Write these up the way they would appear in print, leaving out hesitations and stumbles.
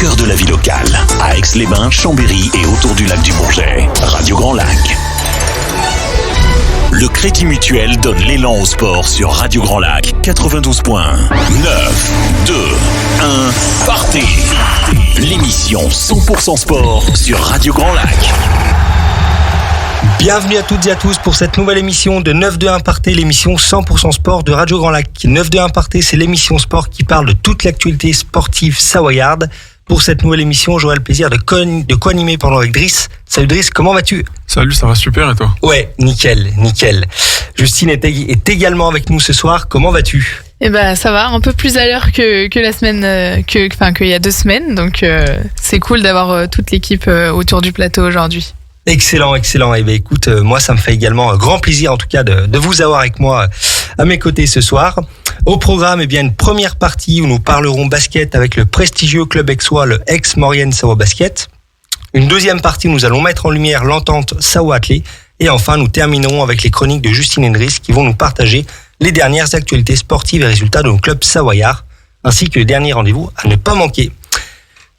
cœur de la vie locale, à Aix-les-Bains, Chambéry et autour du lac du Bourget. Radio Grand Lac. Le Crédit Mutuel donne l'élan au sport sur Radio Grand Lac 92.1. 9, 2, 1, partez. L'émission 100% sport sur Radio Grand Lac. Bienvenue à toutes et à tous pour cette nouvelle émission de 9-2-1 Partez, l'émission 100% sport de Radio Grand Lac. 9-2-1 Partez, c'est l'émission sport qui parle de toute l'actualité sportive savoyarde. Pour cette nouvelle émission, j'aurai le plaisir de co-animer pendant avec Driss. Salut Driss, comment vas-tu ? Salut, ça va super et toi ? Ouais, nickel. Justine est également avec nous ce soir, comment vas-tu ? Eh ben ça va, un peu plus à l'heure que la semaine, qu'il y a 2 semaines, donc c'est cool d'avoir toute l'équipe autour du plateau aujourd'hui. Excellent. Et bien écoute, moi ça me fait également grand plaisir en tout cas de vous avoir avec moi à mes côtés ce soir. Au programme, une première partie où nous parlerons basket avec le prestigieux club aixois, le Aix-Maurienne Savoie Basket. Une deuxième partie où nous allons mettre en lumière l'entente Savoie Athlée. Et enfin, nous terminerons avec les chroniques de Justine et Driss qui vont nous partager les dernières actualités sportives et résultats de nos clubs savoyards, ainsi que les derniers rendez-vous à ne pas manquer.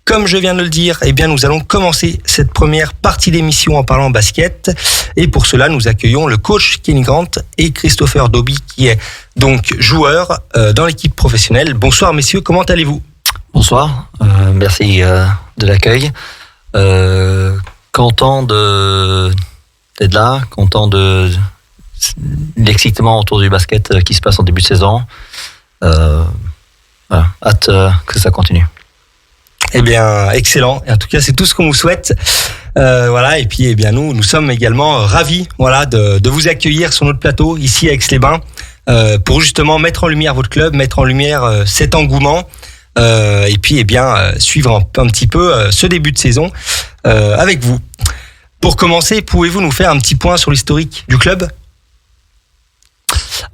Comme je viens de le dire, nous allons commencer cette première partie d'émission en parlant basket. Et pour cela, nous accueillons le coach Kenny Grant et Christopher Dobby, qui est donc joueur dans l'équipe professionnelle. Bonsoir messieurs, comment allez-vous ? Bonsoir, merci de l'accueil. Content d'être là, content de l'excitement autour du basket qui se passe en début de saison. Hâte que ça continue. Eh bien, excellent. Et en tout cas, c'est tout ce qu'on vous souhaite. Et puis, nous sommes également ravis, de vous accueillir sur notre plateau ici à Aix-les-Bains, pour justement mettre en lumière votre club, mettre en lumière cet engouement, et puis, suivre un petit peu ce début de saison avec vous. Pour commencer, pouvez-vous nous faire un petit point sur l'historique du club ?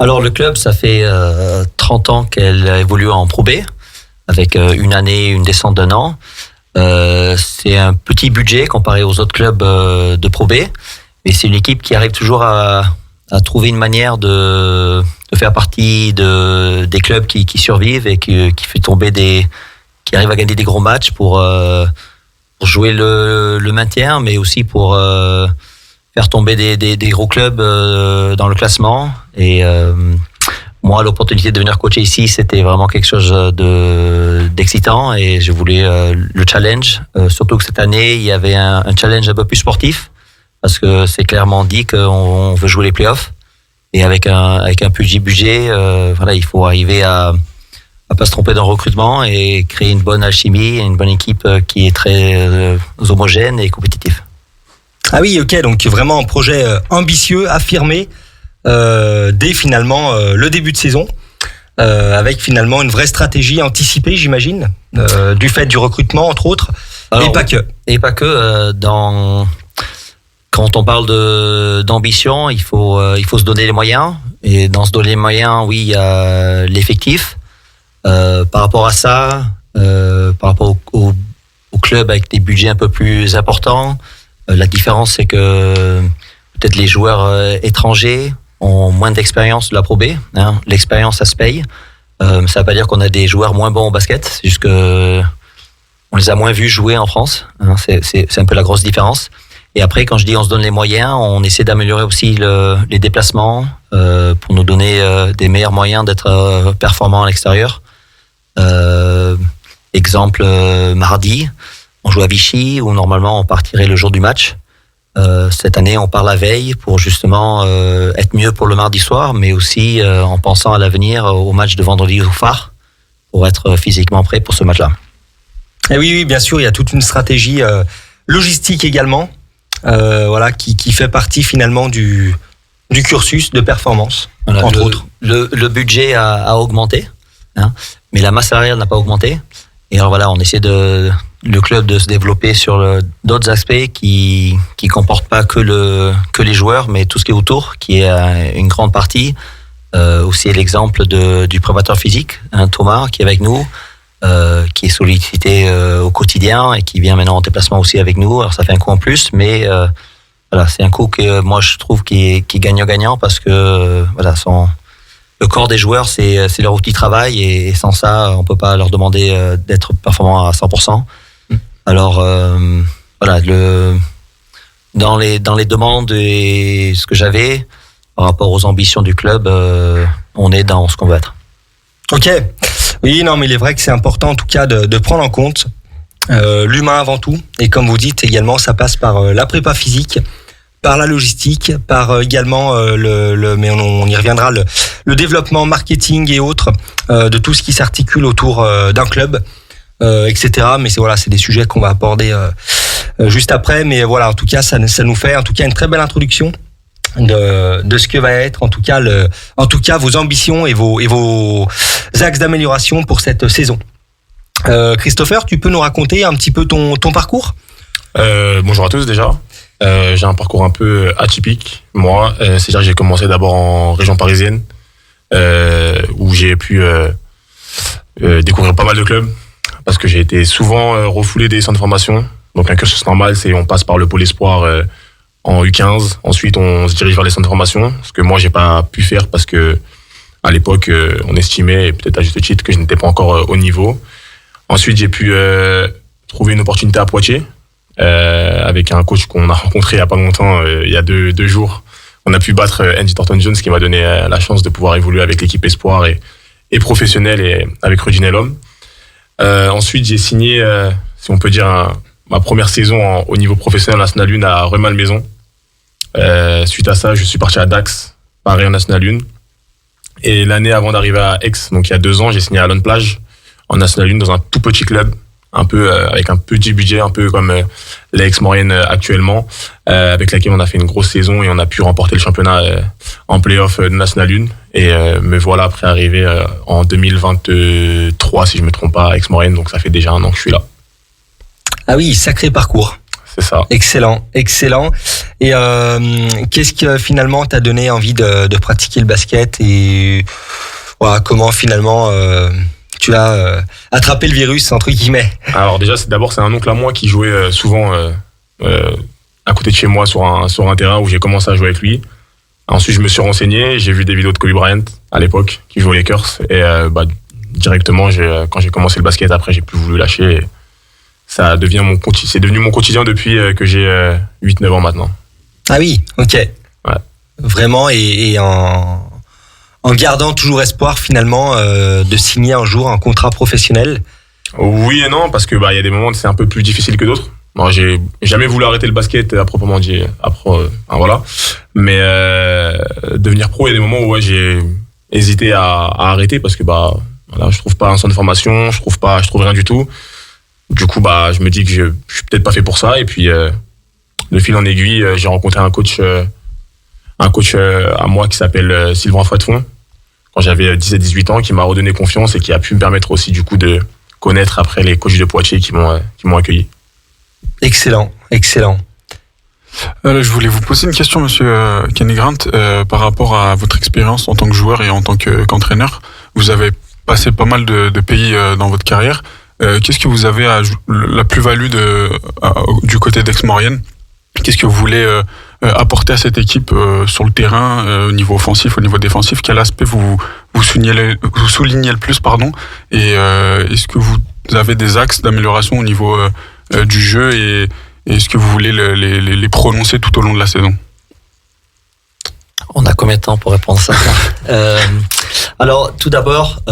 Alors, le club, ça fait 30 ans qu'elle évolue en Pro B, avec une année, une descente d'un an. C'est un petit budget comparé aux autres clubs de Pro B, mais c'est une équipe qui arrive toujours à trouver une manière de faire partie des clubs qui survivent et qui fait tomber qui arrive à gagner des gros matchs pour jouer le maintien, mais aussi pour faire tomber des gros clubs dans le classement. Et moi, l'opportunité de venir coacher ici, c'était vraiment quelque chose d'excitant et je voulais le challenge. Surtout que cette année, il y avait un challenge un peu plus sportif parce que c'est clairement dit qu'on veut jouer les playoffs. Et avec un petit budget, il faut arriver à pas se tromper dans le recrutement et créer une bonne alchimie et une bonne équipe qui est très homogène et compétitive. Ah oui, ok, donc vraiment un projet ambitieux, affirmé. Dès finalement le début de saison, avec finalement une vraie stratégie anticipée, j'imagine, du fait du recrutement entre autres. Alors, et pas que. Quand on parle d'ambition, il faut se donner les moyens. Et dans se donner les moyens, oui, il y a l'effectif. Par rapport à ça, par rapport au club avec des budgets un peu plus importants, la différence c'est que peut-être les joueurs étrangers ont moins d'expérience de la Pro B. L'expérience, ça se paye. Ça ne veut pas dire qu'on a des joueurs moins bons au basket. C'est juste que on les a moins vus jouer en France. C'est un peu la grosse différence. Et après, quand je dis on se donne les moyens, on essaie d'améliorer aussi les déplacements pour nous donner des meilleurs moyens d'être performants à l'extérieur. Exemple, mardi, on joue à Vichy où normalement on partirait le jour du match. Cette année, on part la veille pour justement être mieux pour le mardi soir, mais aussi en pensant à l'avenir au match de vendredi au Phare pour être physiquement prêt pour ce match-là. Et oui, bien sûr, il y a toute une stratégie logistique également, qui fait partie finalement du cursus de performance, entre autres. Le budget a augmenté, mais la masse salariale n'a pas augmenté. Et alors on essaie le club de se développer sur d'autres aspects qui comportent pas que les joueurs, mais tout ce qui est autour, qui est une grande partie. Aussi l'exemple du préparateur physique, Thomas, qui est avec nous, qui est sollicité au quotidien et qui vient maintenant en déplacement aussi avec nous. Alors ça fait un coup en plus, mais c'est un coup que moi je trouve qui est gagnant-gagnant parce que le corps des joueurs, c'est leur outil de travail et sans ça, on peut pas leur demander d'être performants à 100%. Alors voilà, dans les demandes et ce que j'avais par rapport aux ambitions du club, on est dans ce qu'on veut être. Ok. Oui, non, mais il est vrai que c'est important en tout cas de prendre en compte l'humain avant tout. Et comme vous dites également, ça passe par la prépa physique, par la logistique, par également mais on y reviendra, le développement marketing et autres de tout ce qui s'articule autour d'un club, etc. Mais c'est des sujets qu'on va aborder juste après. Mais voilà, en tout cas, ça nous fait en tout cas une très belle introduction de ce que va être en tout cas vos ambitions et vos axes d'amélioration pour cette saison. Christopher, tu peux nous raconter un petit peu ton parcours ? Bonjour à tous déjà. J'ai un parcours un peu atypique. Moi, c'est-à-dire que j'ai commencé d'abord en région parisienne, où j'ai pu découvrir pas mal de clubs, parce que j'ai été souvent refoulé des centres de formation. Donc un cursus normal, c'est on passe par le pôle espoir en U15. Ensuite, on se dirige vers les centres de formation, ce que moi j'ai pas pu faire parce que à l'époque, on estimait, et peut-être à juste titre, que je n'étais pas encore au niveau. Ensuite, j'ai pu trouver une opportunité à Poitiers, avec un coach qu'on a rencontré il y a pas longtemps, il y a deux jours. On a pu battre Andy Thornton-Jones, qui m'a donné la chance de pouvoir évoluer avec l'équipe espoir et professionnelle, et avec Rudy Nellum. Ensuite, j'ai signé, si on peut dire, ma première saison au niveau professionnel National 1 à Rueil-Malmaison. Suite à ça, je suis parti à Dax, pareil en National 1. Et l'année avant d'arriver à Aix, donc il y a 2 ans, j'ai signé à Lone Plage en National 1 dans un tout petit club, un peu avec un petit budget, un peu comme les Aix-Maurienne actuellement, avec laquelle on a fait une grosse saison et on a pu remporter le championnat en play-off de National 1. Et me voilà après arriver en 2023, si je me trompe pas, à Aix-Maurienne, donc ça fait déjà 1 an que je suis là. Ah oui, sacré parcours. C'est ça. Excellent. Et qu'est-ce que finalement t'a donné envie de pratiquer le basket, et voilà, comment finalement tu as attrapé le virus entre guillemets? Alors déjà, c'est un oncle à moi qui jouait souvent à côté de chez moi sur un terrain, où j'ai commencé à jouer avec lui. Ensuite, je me suis renseigné, j'ai vu des vidéos de Kobe Bryant à l'époque qui jouait aux Lakers, et directement, quand j'ai commencé le basket, après j'ai plus voulu lâcher. Et ça devient c'est devenu mon quotidien depuis que j'ai 8-9 ans maintenant. Ah oui, ok. Ouais. Vraiment, et en gardant toujours espoir finalement de signer un jour un contrat professionnel. Oui et non, parce que y a des moments où c'est un peu plus difficile que d'autres. Moi, j'ai jamais voulu arrêter le basket à proprement dit. Voilà. Mais devenir pro, il y a des moments où j'ai hésité à arrêter, parce que je trouve pas un centre de formation, je trouve rien du tout. Du coup, je me dis que je suis peut-être pas fait pour ça. Et puis, de fil en aiguille, j'ai rencontré un coach à moi qui s'appelle Sylvain Fouettefond, quand j'avais 17-18 ans, qui m'a redonné confiance et qui a pu me permettre aussi du coup de connaître après les coachs de Poitiers qui m'ont accueilli. Excellent. Je voulais vous poser une question, monsieur Kenny Grant, par rapport à votre expérience en tant que joueur et en tant qu'entraîneur. Vous avez passé pas mal de pays dans votre carrière. Qu'est-ce que vous avez la plus-value du côté d'Aix-Maurienne? Qu'est-ce que vous voulez apporter à cette équipe sur le terrain, au niveau offensif, au niveau défensif? Quel aspect vous soulignez le plus, et est-ce que vous avez des axes d'amélioration au niveau du jeu, et est-ce que vous voulez les prononcer tout au long de la saison? On a combien de temps pour répondre à ça? Alors, tout d'abord,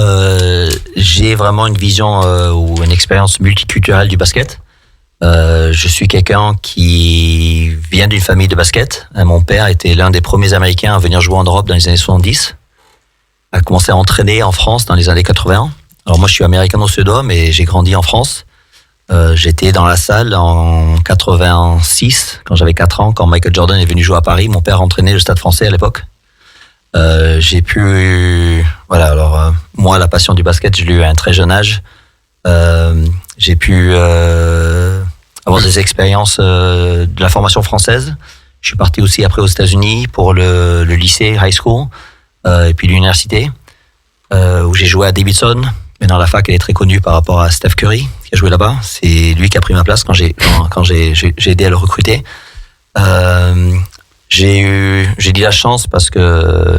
j'ai vraiment une vision ou une expérience multiculturelle du basket. Je suis quelqu'un qui vient d'une famille de basket. Mon père était l'un des premiers Américains à venir jouer en Europe dans les années 70. A commencé à entraîner en France dans les années 80. Alors moi, je suis américano-suédois, mais j'ai grandi en France. J'étais dans la salle en 86, quand j'avais 4 ans, quand Michael Jordan est venu jouer à Paris. Mon père entraînait le Stade Français à l'époque. J'ai pu... moi, la passion du basket, je l'ai eu à un très jeune âge. J'ai pu avoir des expériences de la formation française. Je suis parti aussi après aux États-Unis pour le lycée, high school, et puis l'université, où j'ai joué à Davidson. Maintenant, la fac, elle est très connue par rapport à Steph Curry, qui a joué là-bas. C'est lui qui a pris ma place quand j'ai aidé à le recruter. J'ai dit la chance, parce que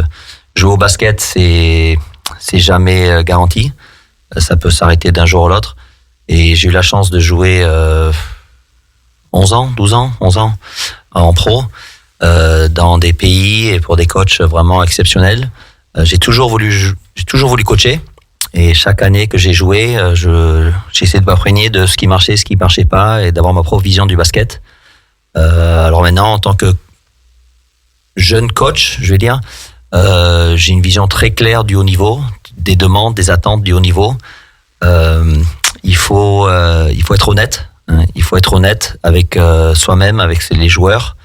jouer au basket, c'est jamais garanti. Ça peut s'arrêter d'un jour à l'autre. Et j'ai eu la chance de jouer 11 ans en pro, dans des pays et pour des coachs vraiment exceptionnels. J'ai toujours voulu coacher. Et chaque année que j'ai joué, j'ai essayé de m'imprégner de ce qui marchait, ce qui marchait pas, et d'avoir ma propre vision du basket. Alors maintenant, en tant que jeune coach, je vais dire, j'ai une vision très claire du haut niveau, des demandes, des attentes du haut niveau. Il faut être honnête. Hein, il faut être honnête avec soi-même, avec les joueurs.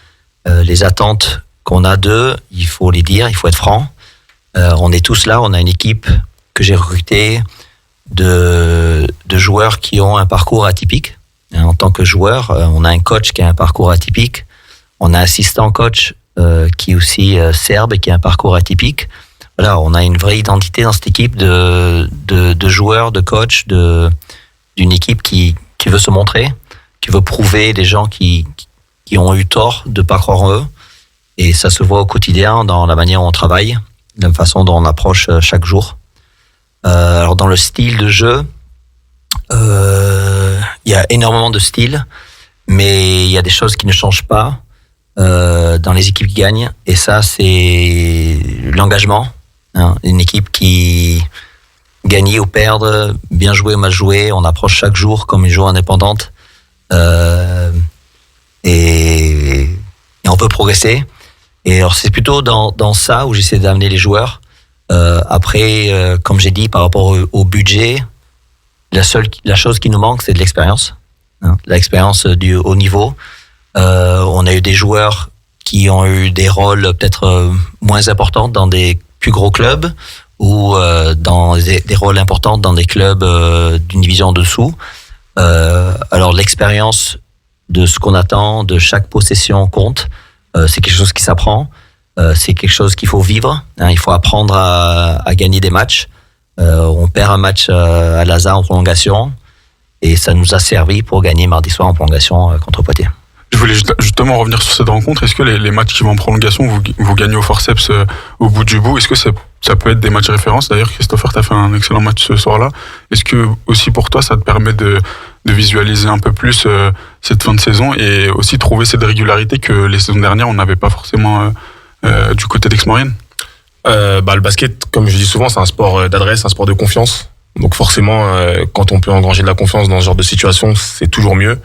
Les attentes qu'on a d'eux, il faut les dire, il faut être franc. On est tous là, on a une équipe que j'ai recrutée de joueurs qui ont un parcours atypique. En tant que joueur, on a un coach qui a un parcours atypique. On a un assistant coach qui est aussi serbe et qui a un parcours atypique. Voilà, on a une vraie identité dans cette équipe de joueurs, de coachs, d'une équipe qui veut se montrer, qui veut prouver les gens qui ont eu tort de pas croire en eux. Et ça se voit au quotidien dans la manière dont on travaille, de la façon dont on approche chaque jour. Alors dans le style de jeu, il y a énormément de styles, mais il y a des choses qui ne changent pas dans les équipes qui gagnent. Et ça, c'est l'engagement. Hein, une équipe qui gagne ou perd, bien joué ou mal joué, on approche chaque jour comme une joueur indépendante. Et on peut progresser. Et alors c'est plutôt dans ça où j'essaie d'amener les joueurs. Après, comme j'ai dit, par rapport au budget, la chose qui nous manque, c'est de l'expérience. Hein, l'expérience du haut niveau. On a eu des joueurs qui ont eu des rôles peut-être moins importants dans des plus gros clubs ou dans des rôles importants dans des clubs d'une division en dessous. Alors l'expérience de ce qu'on attend de chaque possession compte. C'est quelque chose qui s'apprend. C'est quelque chose qu'il faut vivre. Hein, il faut apprendre à gagner des matchs. On perd un match à Lazare en prolongation et ça nous a servi pour gagner mardi soir en prolongation contre Poitiers. Je voulais justement revenir sur cette rencontre. Est-ce que les matchs qui vont en prolongation, vous gagnez au forceps au bout du bout? Est-ce que ça peut être des matchs références? D'ailleurs, Christopher, tu as fait un excellent match ce soir-là. Est-ce que aussi pour toi, ça te permet de visualiser un peu plus cette fin de saison et aussi trouver cette régularité que les saisons dernières, on n'avait pas forcément du côté d'Aix-Maurienne? Le basket, comme je dis souvent, c'est un sport d'adresse, un sport de confiance. Donc forcément, quand on peut engranger de la confiance dans ce genre de situation, c'est toujours mieux.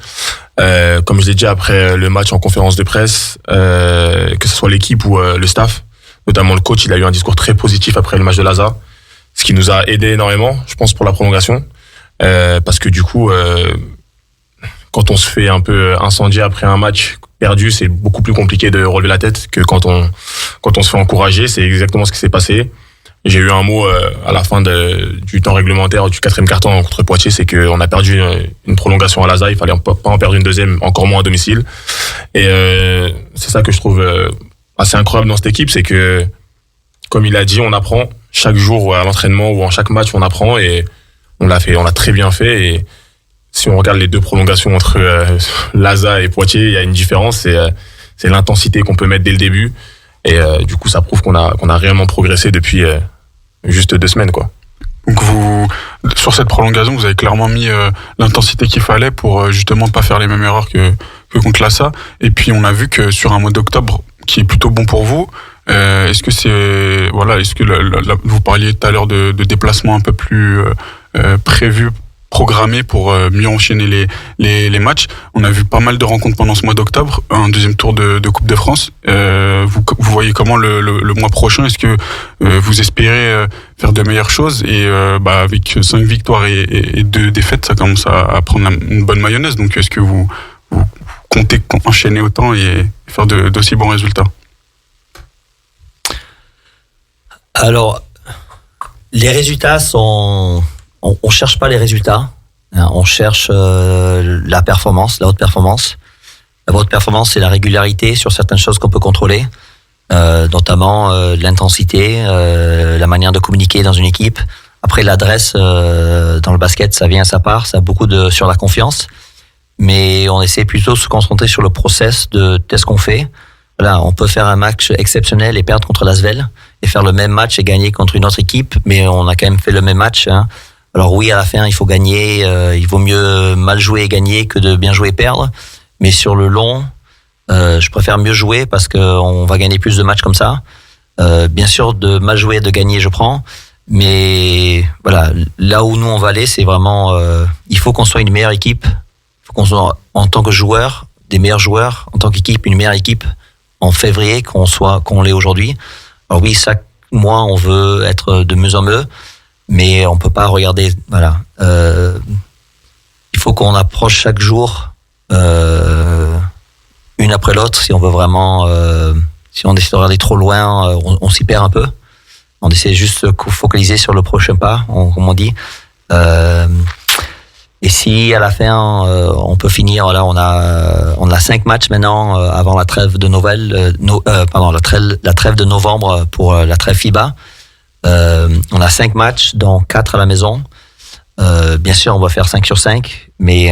Comme je l'ai dit après le match en conférence de presse, que ce soit l'équipe ou le staff, notamment le coach, il a eu un discours très positif après le match de Lazare, ce qui nous a aidé énormément, je pense, pour la prolongation. Parce que du coup, quand on se fait un peu incendier après un match perdu, c'est beaucoup plus compliqué de relever la tête que quand on se fait encourager. C'est exactement ce qui s'est passé. J'ai eu un mot à la fin du temps réglementaire du 4e quart-temps contre Poitiers, c'est qu'on a perdu une prolongation à Lazare, il fallait pas en perdre une deuxième, encore moins à domicile. Et c'est ça que je trouve assez incroyable dans cette équipe, c'est que, comme il a dit, on apprend chaque jour à l'entraînement ou en chaque match, on apprend et on l'a très bien fait. Et si on regarde les deux prolongations entre Lazare et Poitiers, il y a une différence, c'est l'intensité qu'on peut mettre dès le début. Et du coup, ça prouve qu'on a réellement progressé depuis juste 2 semaines, quoi. Donc sur cette prolongation, vous avez clairement mis l'intensité qu'il fallait pour justement pas faire les mêmes erreurs que contre l'ASA. Et puis on a vu que sur un mois d'octobre qui est plutôt bon pour vous, est-ce que vous parliez tout à l'heure de déplacements un peu plus prévus, programmés pour mieux enchaîner les matchs. On a vu pas mal de rencontres pendant ce mois d'octobre, un deuxième tour de Coupe de France. Vous voyez comment le mois prochain? Est-ce que vous espérez faire de meilleures choses? Et avec 5 victoires et 2 défaites, ça commence à prendre une bonne mayonnaise. Donc est-ce que vous comptez enchaîner autant et faire d'aussi bons résultats? Alors, les résultats sont... On cherche pas les résultats, on cherche la performance, la haute performance. La haute performance, c'est la régularité sur certaines choses qu'on peut contrôler, notamment l'intensité, la manière de communiquer dans une équipe. Après, l'adresse dans le basket, ça vient à sa part, ça a beaucoup sur la confiance, mais on essaie plutôt de se concentrer sur le process de ce qu'on fait. Voilà, on peut faire un match exceptionnel et perdre contre l'Asvel, et faire le même match et gagner contre une autre équipe, mais on a quand même fait le même match. Hein. Alors oui, à la fin, il faut gagner. Il vaut mieux mal jouer et gagner que de bien jouer et perdre. Mais sur le long, je préfère mieux jouer parce qu'on va gagner plus de matchs comme ça. Bien sûr, de mal jouer et de gagner, je prends. Mais voilà, là où nous on va aller, c'est vraiment, il faut qu'on soit une meilleure équipe. Il faut qu'on soit en tant que joueur, des meilleurs joueurs, en tant qu'équipe, une meilleure équipe en février qu'on l'est aujourd'hui. Alors oui, chaque mois on veut être de mieux en mieux, mais on peut pas regarder. Voilà, il faut qu'on approche chaque jour une après l'autre. Si on veut vraiment, si on essaie de regarder trop loin, on s'y perd un peu. On essaie juste de focaliser sur le prochain pas, comme on dit. Et si à la fin on peut finir, là on a 5 matchs maintenant avant la trêve de la trêve de novembre pour la trêve FIBA. On a 5 matchs, dont 4 à la maison. Bien sûr, on va faire 5 sur 5, mais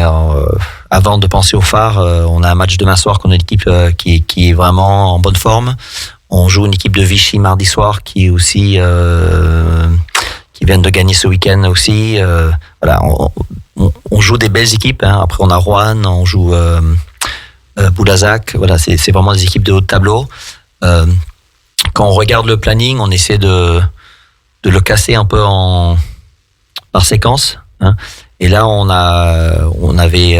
avant de penser au phare, on a un match demain soir contre une équipe qui est vraiment en bonne forme. On joue une équipe de Vichy mardi soir qui est aussi qui vient de gagner ce week-end aussi. Voilà, on joue des belles équipes. Hein. Après, on a Rouen, on joue Boulazac. Voilà, c'est vraiment des équipes de haut de tableau. Quand on regarde le planning, on essaie de le casser un peu par séquence. Hein. Et là, on avait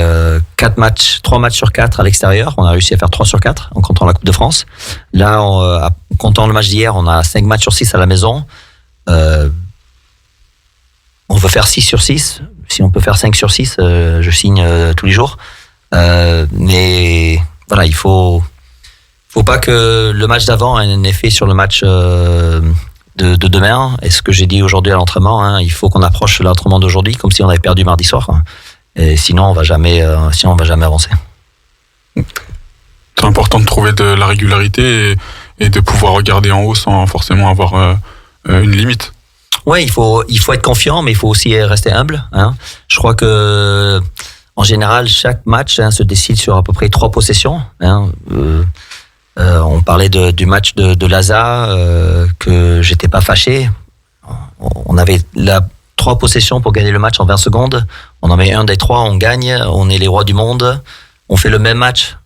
3 matchs sur 4 à l'extérieur. On a réussi à faire 3 sur 4 en comptant la Coupe de France. Là, en comptant le match d'hier, on a 5 matchs sur 6 à la maison. On veut faire 6 sur 6. Si on peut faire 5 sur 6, je signe tous les jours. Mais voilà, il faut pas que le match d'avant ait un effet sur le match de demain. Et ce que j'ai dit aujourd'hui à l'entraînement, hein, il faut qu'on approche l'entraînement d'aujourd'hui comme si on avait perdu mardi soir. Hein. Et sinon, on va jamais avancer. C'est important de trouver de la régularité et de pouvoir regarder en haut sans forcément avoir une limite. Ouais, il faut être confiant, mais il faut aussi rester humble. Hein. Je crois que en général, chaque match se décide sur à peu près 3 possessions. Hein. On parlait du match de Laza, que j'étais pas fâché. On avait 3 possessions pour gagner le match en 20 secondes. On en met un des 3, on gagne. On est les rois du monde. On fait le même match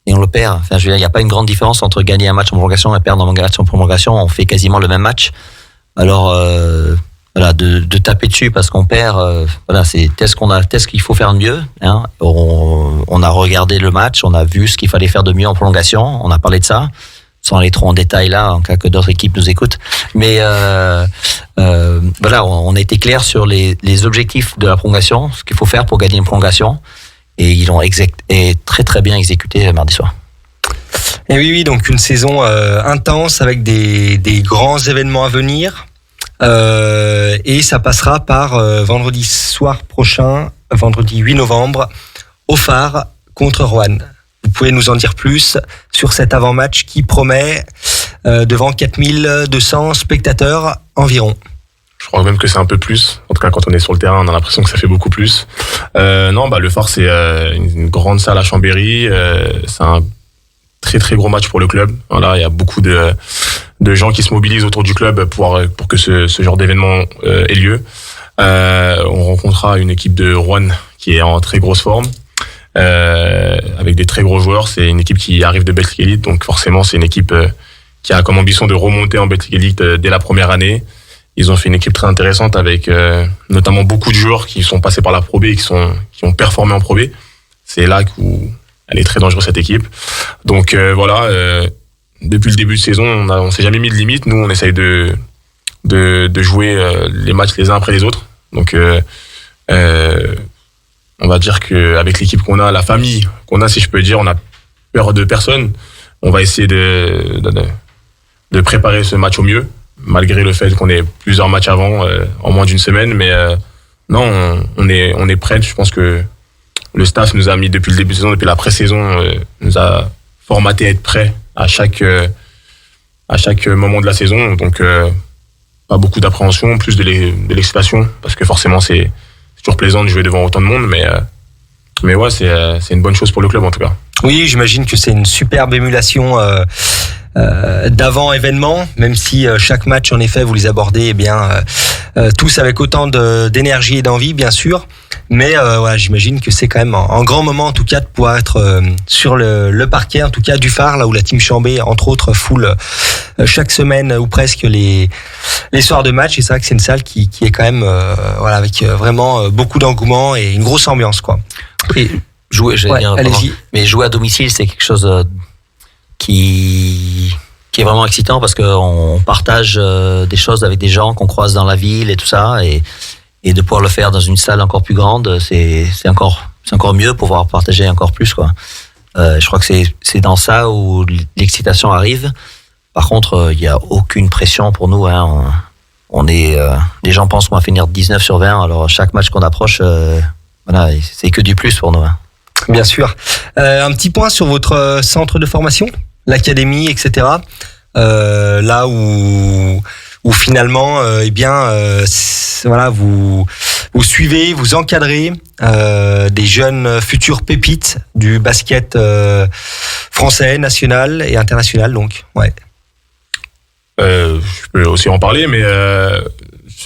et on le perd. Enfin, je veux dire, il n'y a pas une grande différence entre gagner un match en prolongation et perdre un match en prolongation. On fait quasiment le même match. Alors, voilà, de taper dessus parce qu'on perd, voilà, c'est ce qu'il faut faire de mieux. Hein. On a regardé le match, on a vu ce qu'il fallait faire de mieux en prolongation, on a parlé de ça, sans aller trop en détail là, en cas que d'autres équipes nous écoutent. Mais voilà, on a été clair sur les objectifs de la prolongation, ce qu'il faut faire pour gagner une prolongation, et ils l'ont très très bien exécuté mardi soir. Et oui, donc une saison intense avec des grands événements à venir. Et ça passera par vendredi soir prochain, vendredi 8 novembre, au phare contre Rouen. Vous pouvez nous en dire plus sur cet avant-match qui promet devant 4200 spectateurs environ. Je crois même que c'est un peu plus. En tout cas, quand on est sur le terrain, on a l'impression que ça fait beaucoup plus. Non, le phare, c'est une grande salle à Chambéry. C'est un très très gros match pour le club. Voilà, il y a beaucoup de gens qui se mobilisent autour du club pour que ce genre d'événement ait lieu. On rencontrera une équipe de Rouen qui est en très grosse forme, avec des très gros joueurs. C'est une équipe qui arrive de Betclic Elite, donc forcément c'est une équipe qui a comme ambition de remonter en Betclic Elite dès la première année. Ils ont fait une équipe très intéressante avec notamment beaucoup de joueurs qui sont passés par la Pro B et qui ont performé en Pro B. C'est là où elle est très dangereuse cette équipe. Donc voilà, depuis le début de saison, on s'est jamais mis de limite. Nous, on essaye de jouer les matchs les uns après les autres. Donc on va dire qu'avec l'équipe qu'on a, la famille qu'on a, si je peux dire, on a peur de personne. On va essayer de préparer ce match au mieux, malgré le fait qu'on ait plusieurs matchs avant, en moins d'une semaine. Mais non, on est prêts. Je pense que le staff nous a mis depuis le début de saison, depuis la pré-saison, nous a formaté à être prêts à chaque moment de la saison. Donc pas beaucoup d'appréhension, plus de l'excitation, parce que forcément c'est toujours plaisant de jouer devant autant de monde, mais ouais, c'est une bonne chose pour le club en tout cas. Oui, j'imagine que c'est une superbe émulation d'avant événement, même si chaque match en effet vous les abordez tous avec autant d'énergie et d'envie bien sûr, mais voilà, j'imagine que c'est quand même un grand moment en tout cas de pouvoir être sur le parquet en tout cas du Phare, là où la team Chambé entre autres foule chaque semaine ou presque les soirs de match, et c'est vrai que c'est une salle qui est quand même voilà, avec vraiment beaucoup d'engouement et une grosse ambiance quoi. Et jouer, allez-y. Mais jouer à domicile, c'est quelque chose qui est vraiment excitant parce qu'on partage des choses avec des gens qu'on croise dans la ville et tout ça, et de pouvoir le faire dans une salle encore plus grande, c'est encore mieux, pouvoir partager encore plus quoi. Je crois que c'est dans ça où l'excitation arrive. Par contre, il y a aucune pression pour nous, hein. Les gens pensent qu'on va finir 19 sur 20, alors chaque match qu'on approche, voilà, c'est que du plus pour nous, hein. Bien sûr. Un petit point sur votre centre de formation, l'académie, etc. Là où finalement, voilà, vous suivez, vous encadrez des jeunes futurs pépites du basket français, national et international, donc ouais. Je peux aussi en parler, mais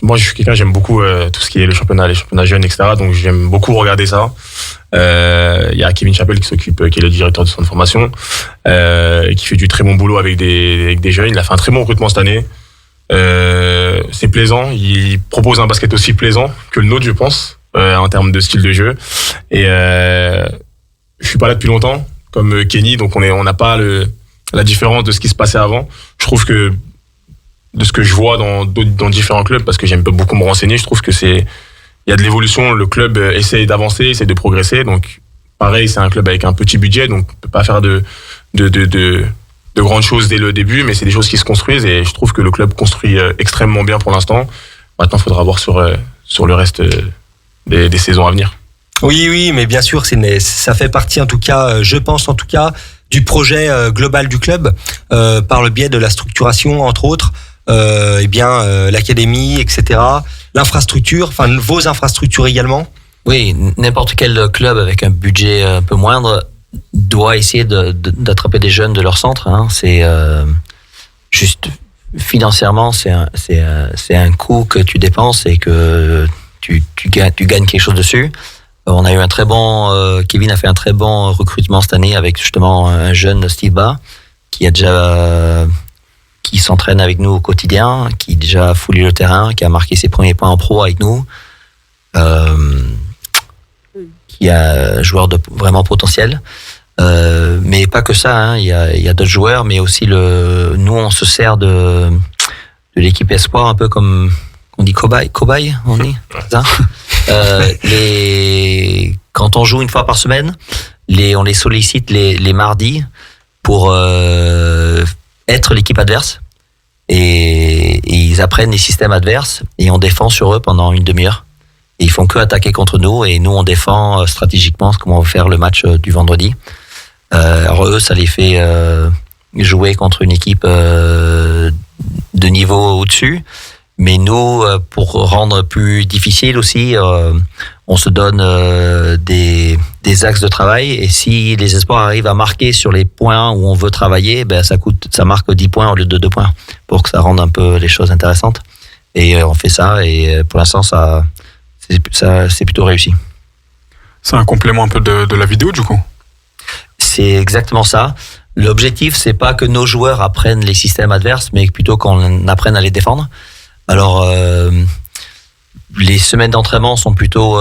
moi je suis quelqu'un, j'aime beaucoup tout ce qui est les championnats jeunes, etc. Donc j'aime beaucoup regarder ça. Il y a Kevin Chappell qui est le directeur du centre de formation, et qui fait du très bon boulot avec des jeunes. Il a fait un très bon recrutement cette année. C'est plaisant. Il propose un basket aussi plaisant que le nôtre, je pense, en termes de style de jeu. Et je suis pas là depuis longtemps, comme Kenny, donc on n'a pas la différence de ce qui se passait avant. Je trouve que de ce que je vois dans différents clubs, parce que j'aime beaucoup me renseigner, je trouve que il y a de l'évolution. Le club essaie d'avancer, essaie de progresser. Donc pareil, c'est un club avec un petit budget, donc on peut pas faire de grandes choses dès le début, mais c'est des choses qui se construisent, et je trouve que le club construit extrêmement bien pour l'instant. Maintenant, il faudra voir sur le reste des saisons à venir. Oui, mais bien sûr, ça fait partie en tout cas, je pense en tout cas, du projet global du club, par le biais de la structuration entre autres, l'académie, etc., l'infrastructure, enfin vos infrastructures également. Oui, n'importe quel club avec un budget un peu moindre doit essayer d'attraper des jeunes de leur centre, hein. C'est juste financièrement, c'est un coût que tu dépenses et que tu gagnes quelque chose dessus. On a eu Kevin a fait un très bon recrutement cette année avec justement un jeune Steve Ba qui s'entraîne avec nous au quotidien, qui a déjà foulé le terrain, qui a marqué ses premiers points en pro avec nous, qui est un joueur de vraiment potentiel. Mais pas que ça, hein. Il y a d'autres joueurs, mais aussi nous on se sert de l'équipe espoir un peu comme on dit cobaye, on dit ça. Quand on joue une fois par semaine, on les sollicite les mardis pour être l'équipe adverse, et ils apprennent les systèmes adverses et on défend sur eux pendant une demi-heure. Et ils font que attaquer contre nous, et nous on défend stratégiquement comment on va faire le match du vendredi. Alors eux, ça les fait jouer contre une équipe de niveau au-dessus. Mais nous, pour rendre plus difficile aussi, on se donne des axes de travail. Et si les espoirs arrivent à marquer sur les points où on veut travailler, ça marque 10 points au lieu de 2 points, pour que ça rende un peu les choses intéressantes. Et on fait ça, et pour l'instant, c'est plutôt réussi. C'est un complément un peu de la vidéo, du coup? C'est exactement ça. L'objectif, c'est pas que nos joueurs apprennent les systèmes adverses, mais plutôt qu'on apprenne à les défendre. Alors, les semaines d'entraînement sont plutôt...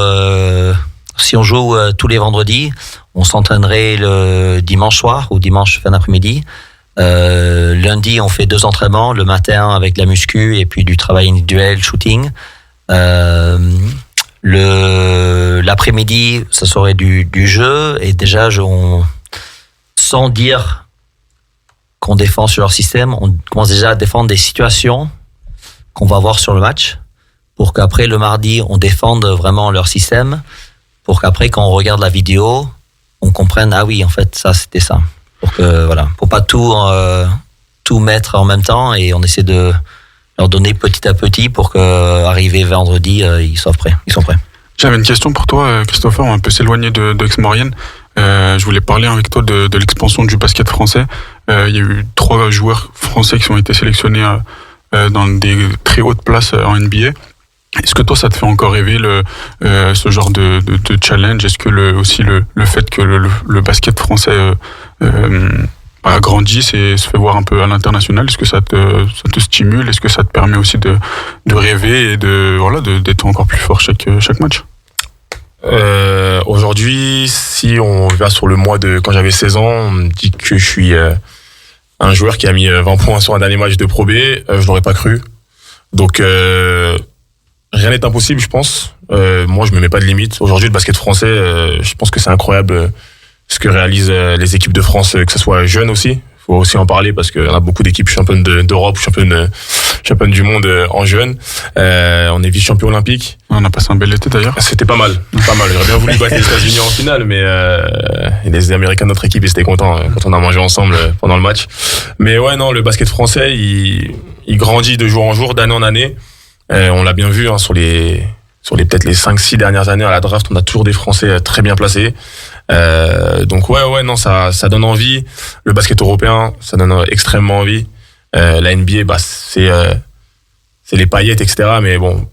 si on joue tous les vendredis, on s'entraînerait le dimanche soir ou dimanche fin d'après-midi. Lundi, on fait 2 entraînements, le matin avec la muscu et puis du travail individuel, shooting. L'après-midi, ça serait du jeu, et déjà, sans dire qu'on défend sur leur système, on commence déjà à défendre des situations qu'on va voir sur le match, pour qu'après le mardi on défende vraiment leur système, pour qu'après quand on regarde la vidéo on comprenne, ah oui en fait ça c'était ça, pour pas tout mettre en même temps, et on essaie de leur donner petit à petit pour que arrivé vendredi ils sont prêts. J'avais une question pour toi, Christopher. On va un peu s'éloigner de Aix-Maurienne. Je voulais parler avec toi de l'expansion du basket français. il y a eu 3 joueurs français qui ont été sélectionnés dans des très hautes places en NBA. Est-ce que toi, ça te fait encore rêver ce genre de challenge? Est-ce que aussi le fait que le basket français grandisse et se fait voir un peu à l'international, est-ce que ça te stimule? Est-ce que ça te permet aussi de rêver et d'être encore plus fort chaque match? Aujourd'hui, si on va sur le mois de quand j'avais 16 ans, on me dit que je suis un joueur qui a mis 20 points sur un dernier match de Pro B, je l'aurais pas cru. Donc rien n'est impossible, je pense. Moi, je me mets pas de limite. Aujourd'hui, le basket français, je pense que c'est incroyable ce que réalisent les équipes de France, que ce soit jeunes aussi. Faut aussi en parler parce qu'il y en a beaucoup d'équipes championnes d'Europe, championnes du monde en jeunes. On est vice-champion olympique. On a passé un bel été d'ailleurs. C'était pas mal. J'aurais bien voulu battre les États-Unis en finale, mais les Américains de notre équipe, ils étaient contents quand on a mangé ensemble pendant le match. Mais ouais, non, le basket français, il grandit de jour en jour, d'année en année. On l'a bien vu sur les peut-être les 5-6 dernières années à la draft, on a toujours des Français très bien placés. Donc ouais, non, ça donne envie. Le basket européen, ça donne extrêmement envie. La NBA, c'est les paillettes, etc. Mais bon,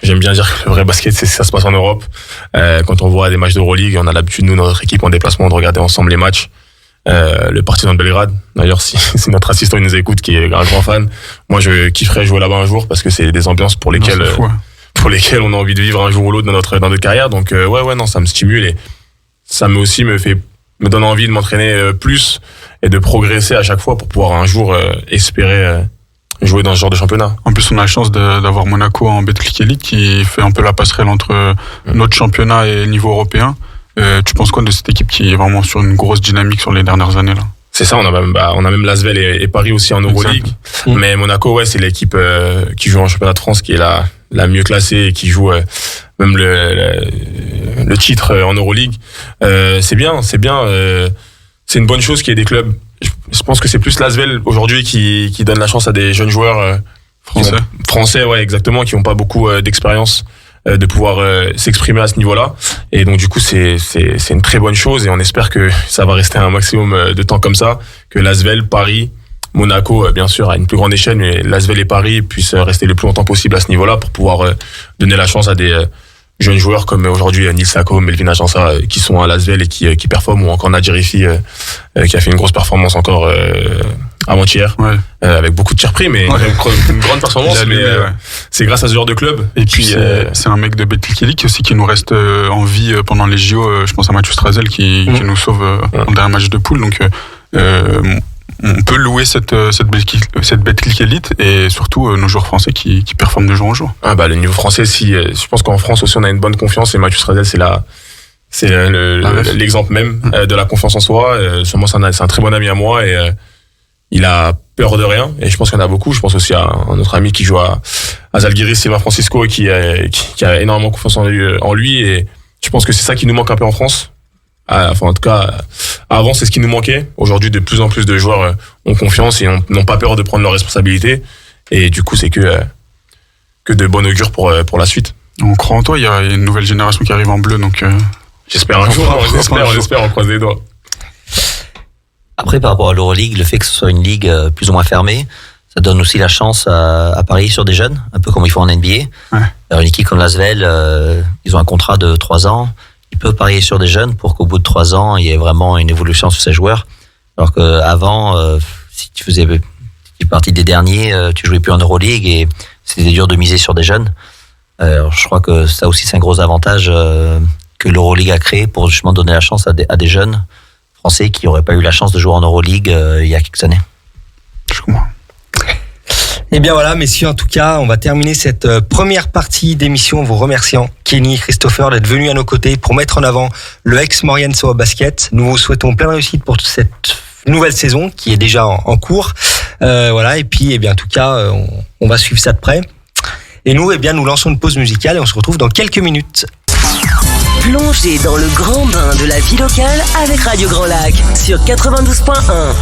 j'aime bien dire que le vrai basket, ça se passe en Europe. Quand on voit des matchs d'Euroleague, on a l'habitude, nous, notre équipe en déplacement, de regarder ensemble les matchs. Le Partizan de Belgrade, d'ailleurs, si notre assistant il nous écoute, qui est un grand fan, moi je kifferais jouer là-bas un jour parce que c'est des ambiances pour lesquelles on a envie de vivre un jour ou l'autre dans notre carrière. Donc ouais, non, ça me stimule et ça me donne envie de m'entraîner plus et de progresser à chaque fois pour pouvoir un jour espérer jouer dans ce genre de championnat. En plus, on a la chance d'avoir Monaco en Betclic Elite qui fait un peu la passerelle entre notre championnat et le niveau européen. Tu penses quoi de cette équipe qui est vraiment sur une grosse dynamique sur les dernières années là? C'est ça, on a même Lasvel et Paris aussi en Euroleague. Mais Monaco, ouais, c'est l'équipe qui joue en championnat de France qui est la mieux classée et qui joue même le titre en Euroleague. C'est bien. C'est une bonne chose qu'il y ait des clubs. Je pense que c'est plus Lasvel aujourd'hui qui donne la chance à des jeunes joueurs français, ouais, exactement, qui n'ont pas beaucoup d'expérience, de pouvoir s'exprimer à ce niveau-là. Et donc du coup, c'est une très bonne chose et on espère que ça va rester un maximum de temps comme ça, que Lasvel, Paris, Monaco, bien sûr, à une plus grande échelle, mais Lasvel et Paris puissent rester le plus longtemps possible à ce niveau-là pour pouvoir donner la chance à des jeunes joueurs comme aujourd'hui Nils Sako, Melvin Agença qui sont à Lasvel et qui performent, ou encore Nadir Rifi qui a fait une grosse performance encore avant-hier, avec beaucoup de tirs pris, mais une grande performance. C'est grâce à ce genre de club. Et puis c'est un mec de Betclic Elite aussi qui nous reste en vie pendant les JO. Je pense à Mathieu Strazel qui nous sauve en dernier match de poule. Donc on peut louer cette Betclic Elite et surtout nos joueurs français qui performent de jour en jour. Le niveau français, je pense qu'en France aussi on a une bonne confiance et Mathieu Strazel c'est l'exemple même de la confiance en soi. C'est un très bon ami à moi et il a peur de rien et je pense qu'il y en a beaucoup. Je pense aussi à un autre ami qui joue à Zalgiris, Sylvain Francisco, qui a énormément confiance en lui et je pense que c'est ça qui nous manque un peu en France. Enfin, en tout cas, avant, c'est ce qui nous manquait. Aujourd'hui, de plus en plus de joueurs ont confiance et n'ont pas peur de prendre leurs responsabilités. Et du coup, c'est que de bon augure pour la suite. On croit en toi, il y a une nouvelle génération qui arrive en bleu, donc... J'espère un jour, on espère, on croise les doigts. Après, par rapport à l'Euroleague, le fait que ce soit une ligue plus ou moins fermée, ça donne aussi la chance à parier sur des jeunes, un peu comme ils font en NBA. Ouais. Alors, une équipe comme Lasvel, ils ont un contrat de 3 ans. Ils peuvent parier sur des jeunes pour qu'au bout de 3 ans, il y ait vraiment une évolution sur ces joueurs. Alors qu'avant, si tu faisais partie des derniers, tu jouais plus en Euroleague et c'était dur de miser sur des jeunes. Alors, je crois que ça aussi, c'est un gros avantage que l'Euroleague a créé pour justement donner la chance à des jeunes français qui n'auraient pas eu la chance de jouer en Euroleague il y a quelques années. Je comprends. Et bien voilà, messieurs, en tout cas, on va terminer cette première partie d'émission en vous remerciant, Kenny et Christopher, d'être venus à nos côtés pour mettre en avant le ex-Maurienne Soa Basket. Nous vous souhaitons plein de réussite pour cette nouvelle saison qui est déjà en cours. Et puis, en tout cas, on va suivre ça de près. Et nous, nous lançons une pause musicale et on se retrouve dans quelques minutes. Plongez dans le grand bain de la vie locale avec Radio Grand Lac sur 92.1.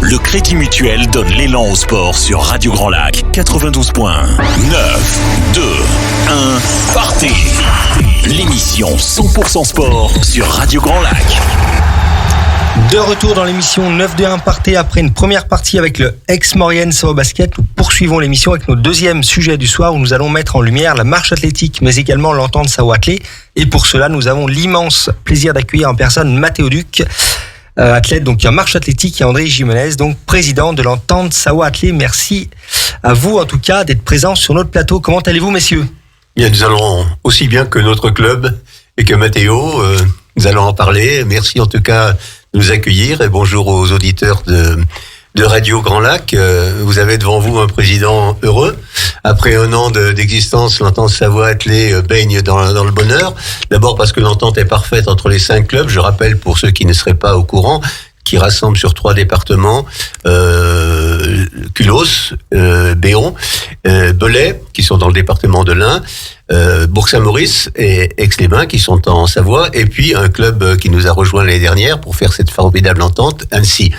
Le Crédit Mutuel donne l'élan au sport sur Radio Grand Lac 92.1. 9, 2, 1, partez! L'émission 100% sport sur Radio Grand Lac. De retour dans l'émission 9-2-1 Partez après une première partie avec le ex-Maurienne Sao Basket. Nous poursuivons l'émission avec notre deuxième sujet du soir où nous allons mettre en lumière la marche athlétique mais également l'entente Sao Athlé. Et pour cela, nous avons l'immense plaisir d'accueillir en personne Mathéo Duc, athlète donc en marche athlétique, et André Jimenez, donc président de l'entente Sao Athlé. Merci à vous en tout cas d'être présents sur notre plateau. Comment allez-vous messieurs? Bien, nous allons aussi bien que notre club et que Mathéo, nous allons en parler. Merci en tout cas de nous accueillir et bonjour aux auditeurs de Radio Grand Lac. Vous avez devant vous un président heureux. Après un an d'existence, l'entente Sao Athlé baigne dans le bonheur. D'abord parce que l'entente est parfaite entre les 5 clubs. Je rappelle pour ceux qui ne seraient pas au courant, qui rassemble sur 3 départements, Culos, Béon, Belay, qui sont dans le département de l'Ain, Bourg-Saint-Maurice et Aix-les-Bains, qui sont en Savoie, et puis un club qui nous a rejoint l'année dernière pour faire cette formidable entente, Annecy.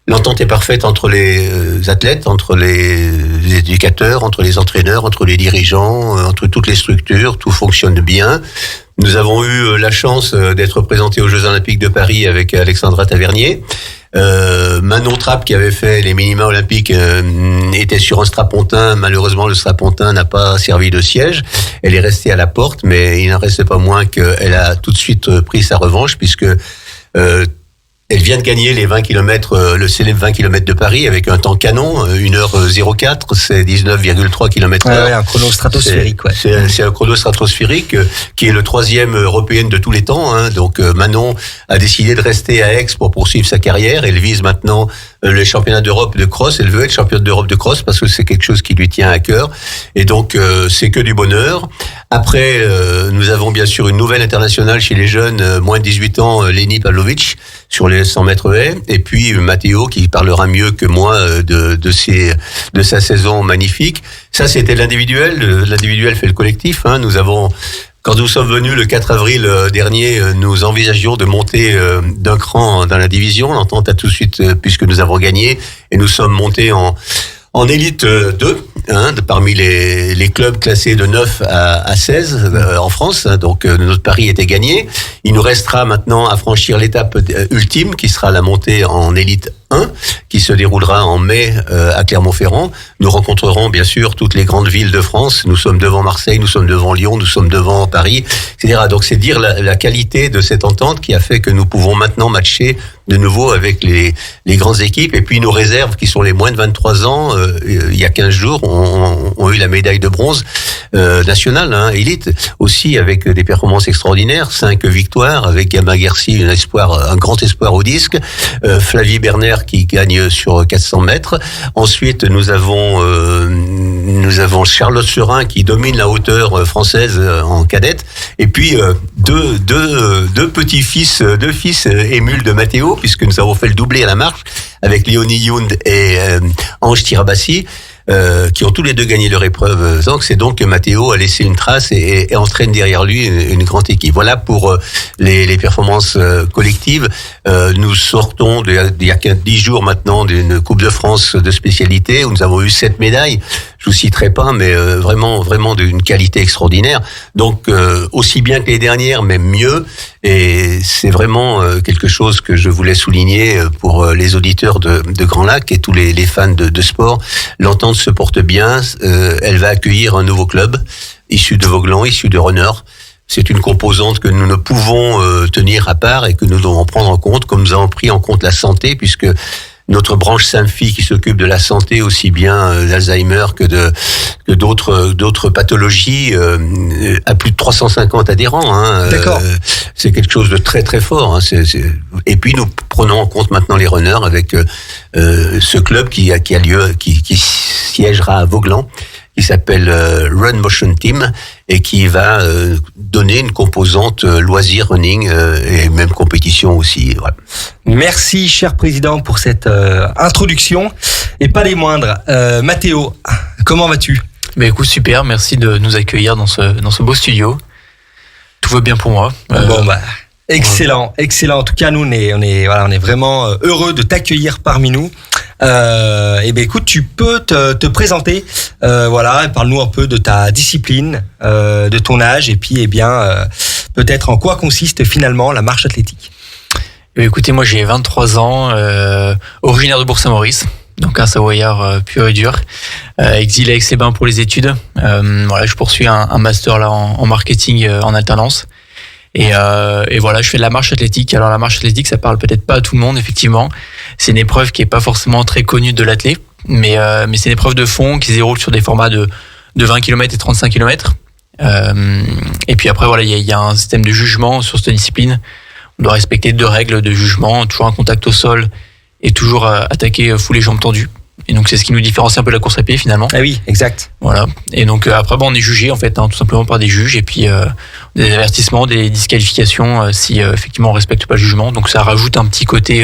L'entente est parfaite entre les athlètes, entre les éducateurs, entre les entraîneurs, entre les dirigeants, entre toutes les structures, tout fonctionne bien. Nous avons eu la chance d'être présentés aux Jeux Olympiques de Paris avec Alexandra Tavernier. Manon Trapp, qui avait fait les minima olympiques, était sur un strapontin. Malheureusement, le strapontin n'a pas servi de siège. Elle est restée à la porte, mais il n'en reste pas moins qu'elle a tout de suite pris sa revanche, puisque elle vient de gagner les 20 km, le célèbre 20 km de Paris avec un temps canon, 1h04, c'est 19,3 km/h. Ouais, un chrono stratosphérique, ouais. C'est un chrono stratosphérique qui est le 3e européenne de tous les temps, hein. Donc, Manon a décidé de rester à Aix pour poursuivre sa carrière. Elle vise maintenant les championnats d'Europe de cross. Elle veut être championne d'Europe de cross parce que c'est quelque chose qui lui tient à cœur. Et donc, c'est que du bonheur. Après, nous avons bien sûr une nouvelle internationale chez les jeunes, moins de 18 ans, Leni Pavlovic, sur les 100 mètres haies. Et puis, Mathéo, qui parlera mieux que moi de sa saison magnifique. Ça, c'était l'individuel. L'individuel fait le collectif, hein. Quand nous sommes venus le 4 avril dernier, nous envisagions de monter d'un cran dans la division. L'entente a tout de suite, puisque nous avons gagné, et nous sommes montés en élite 2, hein, parmi les clubs classés de 9 à 16 en France. Hein, donc notre pari était gagné. Il nous restera maintenant à franchir l'étape ultime, qui sera la montée en élite 1, qui se déroulera en mai à Clermont-Ferrand. Nous rencontrerons bien sûr toutes les grandes villes de France. Nous sommes devant Marseille, nous sommes devant Lyon, nous sommes devant Paris, etc. Donc c'est dire la qualité de cette entente qui a fait que nous pouvons maintenant matcher de nouveau avec les grandes équipes. Et puis nos réserves, qui sont les moins de 23 ans, il y a 15 jours, ont eu la médaille de bronze nationale, hein, élite, aussi avec des performances extraordinaires. 5 victoires avec Gamma Gersi, un grand espoir au disque. Flavie Berner qui gagne sur 400 mètres. Ensuite, nous avons Charlotte Serin qui domine la hauteur française en cadette. Et puis deux fils émules de Mathéo, puisque nous avons fait le doublé à la marche avec Léonie Yound et Ange Tirabassi, qui ont tous les deux gagné leur épreuve. Donc c'est donc que Mathéo a laissé une trace et entraîne derrière lui une grande équipe. Voilà pour les performances collectives. Nous sortons il y a 10 jours maintenant d'une Coupe de France de spécialité où nous avons eu 7 médailles. Je vous citerai pas, mais vraiment d'une qualité extraordinaire. Donc aussi bien que les dernières, mais mieux. Et c'est vraiment quelque chose que je voulais souligner pour les auditeurs de Grand Lac et tous les fans de sport. L'entente se porte bien. Elle va accueillir un nouveau club issu de Voglan, issu de Runner. C'est une composante que nous ne pouvons tenir à part et que nous devons prendre en compte, comme nous avons pris en compte la santé, puisque notre branche Symphi, qui s'occupe de la santé aussi bien d'Alzheimer que d'autres pathologies, a plus de 350 adhérents. Hein. D'accord. C'est quelque chose de très très fort. Hein. Et puis nous prenons en compte maintenant les runners avec ce club qui siégera à Voglan, qui s'appelle Run Motion Team et qui va donner une composante loisir running et même compétition aussi. Voilà. Merci, cher président, pour cette introduction. Et pas les moindres. Mathéo, comment vas-tu? Écoute, super, merci de nous accueillir dans ce beau studio. Tout va bien pour moi. Excellent. En tout cas, nous, on est vraiment heureux de t'accueillir parmi nous. Écoute, tu peux te présenter, parle-nous un peu de ta discipline, de ton âge, et puis peut-être en quoi consiste finalement la marche athlétique. Écoutez, moi j'ai 23 ans, originaire de Bourg-Saint-Maurice, donc un Savoyard pur et dur, exilé à Aix-les-Bains pour les études. Voilà, je poursuis un master là en marketing en alternance. Et voilà, je fais de la marche athlétique. Alors la marche athlétique, ça parle peut-être pas à tout le monde, effectivement. C'est une épreuve qui est pas forcément très connue de l'athlète, mais c'est une épreuve de fond qui se déroule sur des formats de 20 km et 35 km. Et puis après, voilà, il y a un système de jugement sur cette discipline. On doit respecter 2 règles de jugement, toujours un contact au sol et toujours attaquer full les jambes tendues. Et donc c'est ce qui nous différencie un peu de la course à pied finalement. Ah oui, exact. Voilà. Et donc après, on est jugé en fait, tout simplement par des juges et puis des avertissements, des disqualifications si effectivement on respecte pas le jugement. Donc ça rajoute un petit côté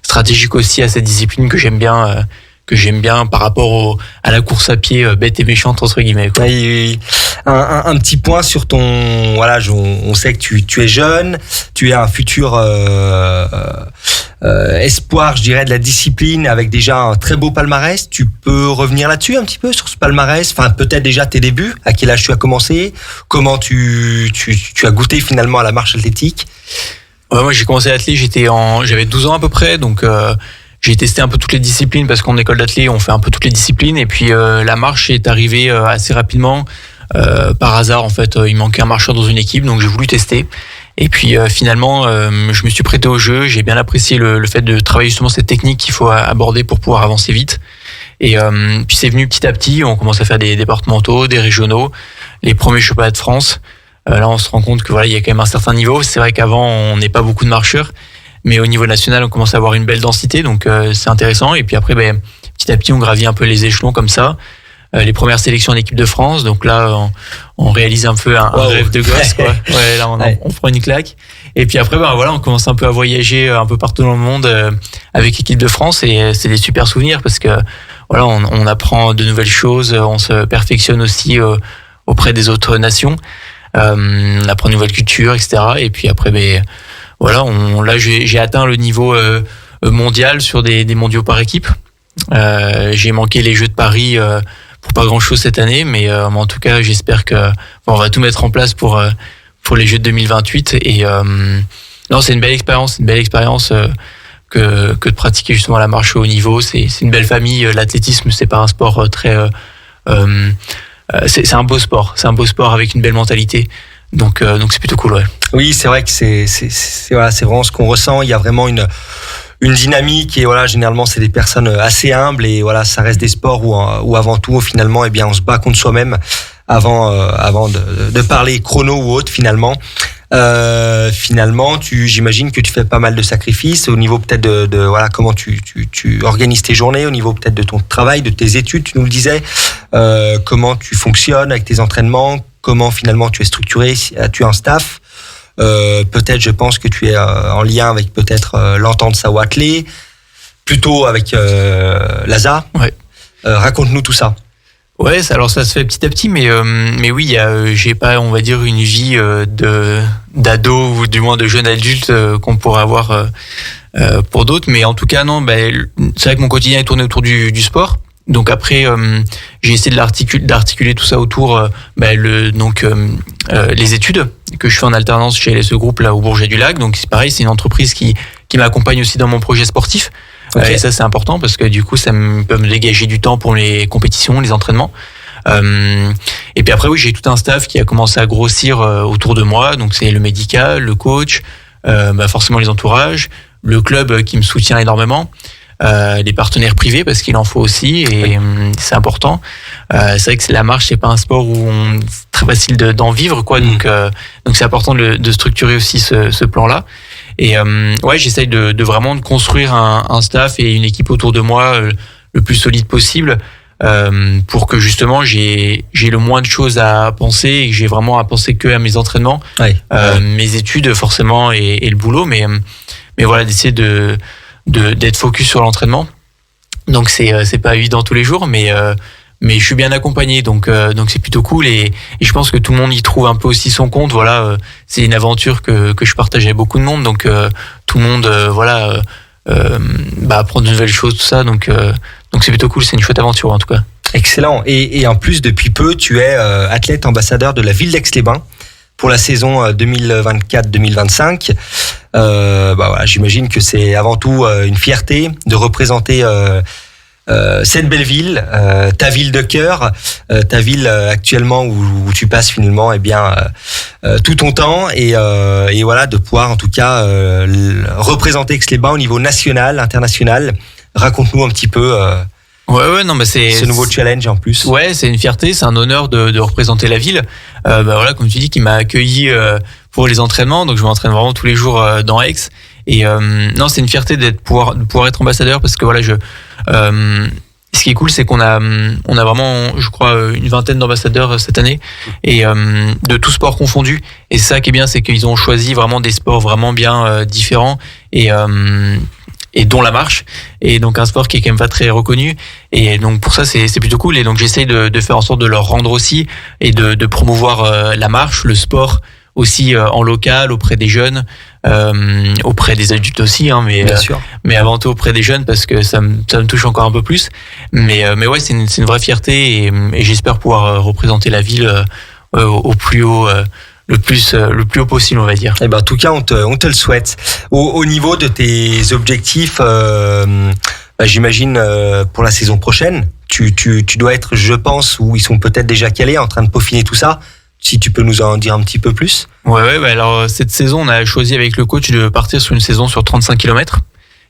stratégique aussi à cette discipline que j'aime bien par rapport à la course à pied bête et méchante entre guillemets, quoi. Oui. Un petit point sur ton, voilà, on sait que tu es jeune, tu es un futur espoir, je dirais, de la discipline avec déjà un très beau palmarès. Tu peux revenir là-dessus un petit peu sur ce palmarès, enfin peut-être déjà tes débuts, à quel âge tu as commencé, comment tu as goûté finalement à la marche athlétique. Ouais, moi j'ai commencé à l'athlé, j'avais 12 ans à peu près, donc j'ai testé un peu toutes les disciplines parce qu'en école d'athlé on fait un peu toutes les disciplines et puis la marche est arrivée assez rapidement par hasard en fait. Il manquait un marcheur dans une équipe donc j'ai voulu tester et puis finalement je me suis prêté au jeu. J'ai bien apprécié le fait de travailler justement cette technique qu'il faut aborder pour pouvoir avancer vite et puis c'est venu petit à petit. On commence à faire des départementaux, des régionaux, les premiers championnats de France. Là on se rend compte que voilà, il y a quand même un certain niveau. C'est vrai qu'avant on n'est pas beaucoup de marcheurs, mais au niveau national, on commence à avoir une belle densité, donc c'est intéressant. Et puis après, petit à petit, on gravit un peu les échelons comme ça. Les premières sélections en équipe de France, donc là, on réalise un peu un rêve de gosse, quoi. Ouais, là, on prend une claque. Et puis après, voilà, on commence un peu à voyager un peu partout dans le monde avec l'équipe de France, et c'est des super souvenirs parce que voilà, on apprend de nouvelles choses, on se perfectionne aussi auprès des autres nations, on apprend une nouvelle culture, etc. Et puis après, voilà, là j'ai atteint le niveau mondial sur des mondiaux par équipe. J'ai manqué les Jeux de Paris pour pas grand chose cette année, mais en tout cas j'espère que on va tout mettre en place pour les Jeux de 2028. Et non, c'est une belle expérience que de pratiquer justement la marche au haut niveau. C'est une belle famille. L'athlétisme, c'est pas un sport très c'est un beau sport. C'est un beau sport avec une belle mentalité. Donc c'est plutôt cool, ouais. Oui, c'est vrai que c'est vraiment ce qu'on ressent. Il y a vraiment une dynamique et voilà, généralement c'est des personnes assez humbles et voilà, ça reste des sports où avant tout finalement, eh bien, on se bat contre soi-même avant de parler chrono ou autre finalement. Finalement, j'imagine que tu fais pas mal de sacrifices au niveau peut-être de voilà, comment tu organises tes journées, au niveau peut-être de ton travail, de tes études, tu nous le disais, comment tu fonctionnes avec tes entraînements, comment finalement tu es structuré, tu as un staff, peut-être je pense que tu es en lien avec peut-être l'entente Savoie-Athlé, plutôt avec l'ASA. Ouais. Raconte-nous tout ça. Ouais, alors ça se fait petit à petit, mais oui, j'ai pas, on va dire, une vie d'ado ou du moins de jeune adulte qu'on pourrait avoir pour d'autres, mais en tout cas non, c'est vrai que mon quotidien est tourné autour du sport. Donc après, j'ai essayé d'articuler tout ça autour les études que je fais en alternance chez ce groupe là au Bourget du Lac. Donc c'est pareil, c'est une entreprise qui m'accompagne aussi dans mon projet sportif. Okay. Et ça c'est important parce que du coup ça peut me dégager du temps pour les compétitions, les entraînements. Et puis après oui, j'ai tout un staff qui a commencé à grossir autour de moi. Donc c'est le médical, le coach, forcément les entourages, le club qui me soutient énormément. Les partenaires privés parce qu'il en faut aussi et c'est important. C'est vrai que la marche c'est pas un sport où c'est très facile d'en vivre quoi. Donc c'est important de structurer aussi ce plan là. Et ouais, j'essaye de vraiment de construire un staff et une équipe autour de moi le plus solide possible pour que justement j'ai le moins de choses à penser et que j'ai vraiment à penser que à mes entraînements, mes études forcément et le boulot, mais voilà, d'essayer d'être focus sur l'entraînement. Donc c'est pas évident tous les jours, mais je suis bien accompagné, donc c'est plutôt cool et je pense que tout le monde y trouve un peu aussi son compte. Voilà, c'est une aventure que je partage avec beaucoup de monde, donc tout le monde apprend de nouvelles choses, tout ça, donc c'est plutôt cool, c'est une chouette aventure en tout cas. Excellent. Et en plus depuis peu tu es athlète ambassadeur de la ville d'Aix-les-Bains pour la saison 2024-2025. Voilà, j'imagine que c'est avant tout une fierté de représenter cette belle ville, ta ville de cœur, ta ville actuellement où tu passes finalement tout ton temps et voilà, de pouvoir en tout cas représenter Aix-les-Bains au niveau national, international. Raconte-nous un petit peu Ouais, non, mais c'est ce nouveau challenge en plus. Ouais, c'est une fierté, c'est un honneur de représenter la ville. Voilà, comme tu dis, qui m'a accueilli pour les entraînements, donc je m'entraîne vraiment tous les jours dans Aix. Et non, c'est une fierté de pouvoir être ambassadeur, parce que voilà, ce qui est cool, c'est qu'on a vraiment, je crois, une vingtaine d'ambassadeurs cette année, et de tous sports confondus. Et ça qui est bien, c'est qu'ils ont choisi vraiment des sports vraiment bien différents, et dont la marche, et donc un sport qui est quand même pas très reconnu, et donc pour ça c'est plutôt cool. Et donc j'essaye de faire en sorte de leur rendre aussi, et de promouvoir la marche, le sport aussi en local, auprès des jeunes, auprès des adultes aussi, hein, Bien sûr. mais avant tout auprès des jeunes, parce que ça me touche encore un peu plus. Mais ouais, c'est une vraie fierté, et j'espère pouvoir représenter la ville au plus haut, le plus haut possible, on va dire. En tout cas, on te le souhaite. Au niveau de tes objectifs, j'imagine pour la saison prochaine, tu dois être, je pense, où ils sont peut-être déjà calés, en train de peaufiner tout ça. Si tu peux nous en dire un petit peu plus. Ouais, alors cette saison, on a choisi avec le coach de partir sur une saison sur 35 km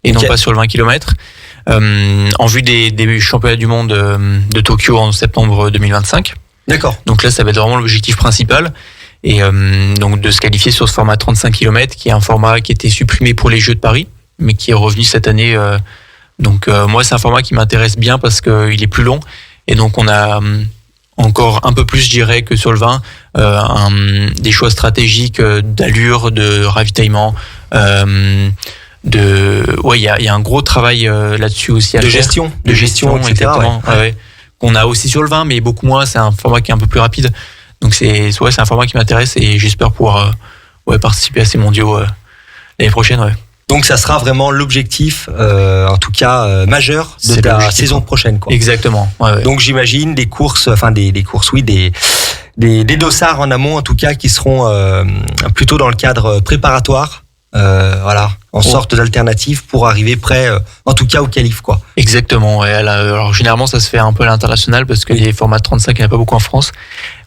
et non pas sur le 20 km, en vue des championnats du monde de Tokyo en septembre 2025. D'accord. Donc là, ça va être vraiment l'objectif principal. Et donc de se qualifier sur ce format 35 km, qui est un format qui était supprimé pour les Jeux de Paris, mais qui est revenu cette année. Donc moi, c'est un format qui m'intéresse bien parce qu'il est plus long. Et donc on a encore un peu plus, je dirais, que sur le 20, des choix stratégiques d'allure, de ravitaillement, il y a un gros travail là-dessus aussi à faire. De gestion, etc. Exactement. Ouais. Qu'on a aussi sur le 20, mais beaucoup moins. C'est un format qui est un peu plus rapide. Donc c'est un format qui m'intéresse, et j'espère pouvoir participer à ces mondiaux l'année prochaine. Ouais. Donc ça sera vraiment l'objectif, en tout cas majeur de ta saison prochaine, quoi. Exactement. Ouais. Donc j'imagine des courses, des dossards en amont, en tout cas, qui seront plutôt dans le cadre préparatoire, en sorte d'alternative pour arriver prêt, en tout cas au qualif, quoi. Exactement. Ouais. Alors généralement ça se fait un peu à l'international, parce que les formats 35, il n'y en a pas beaucoup en France.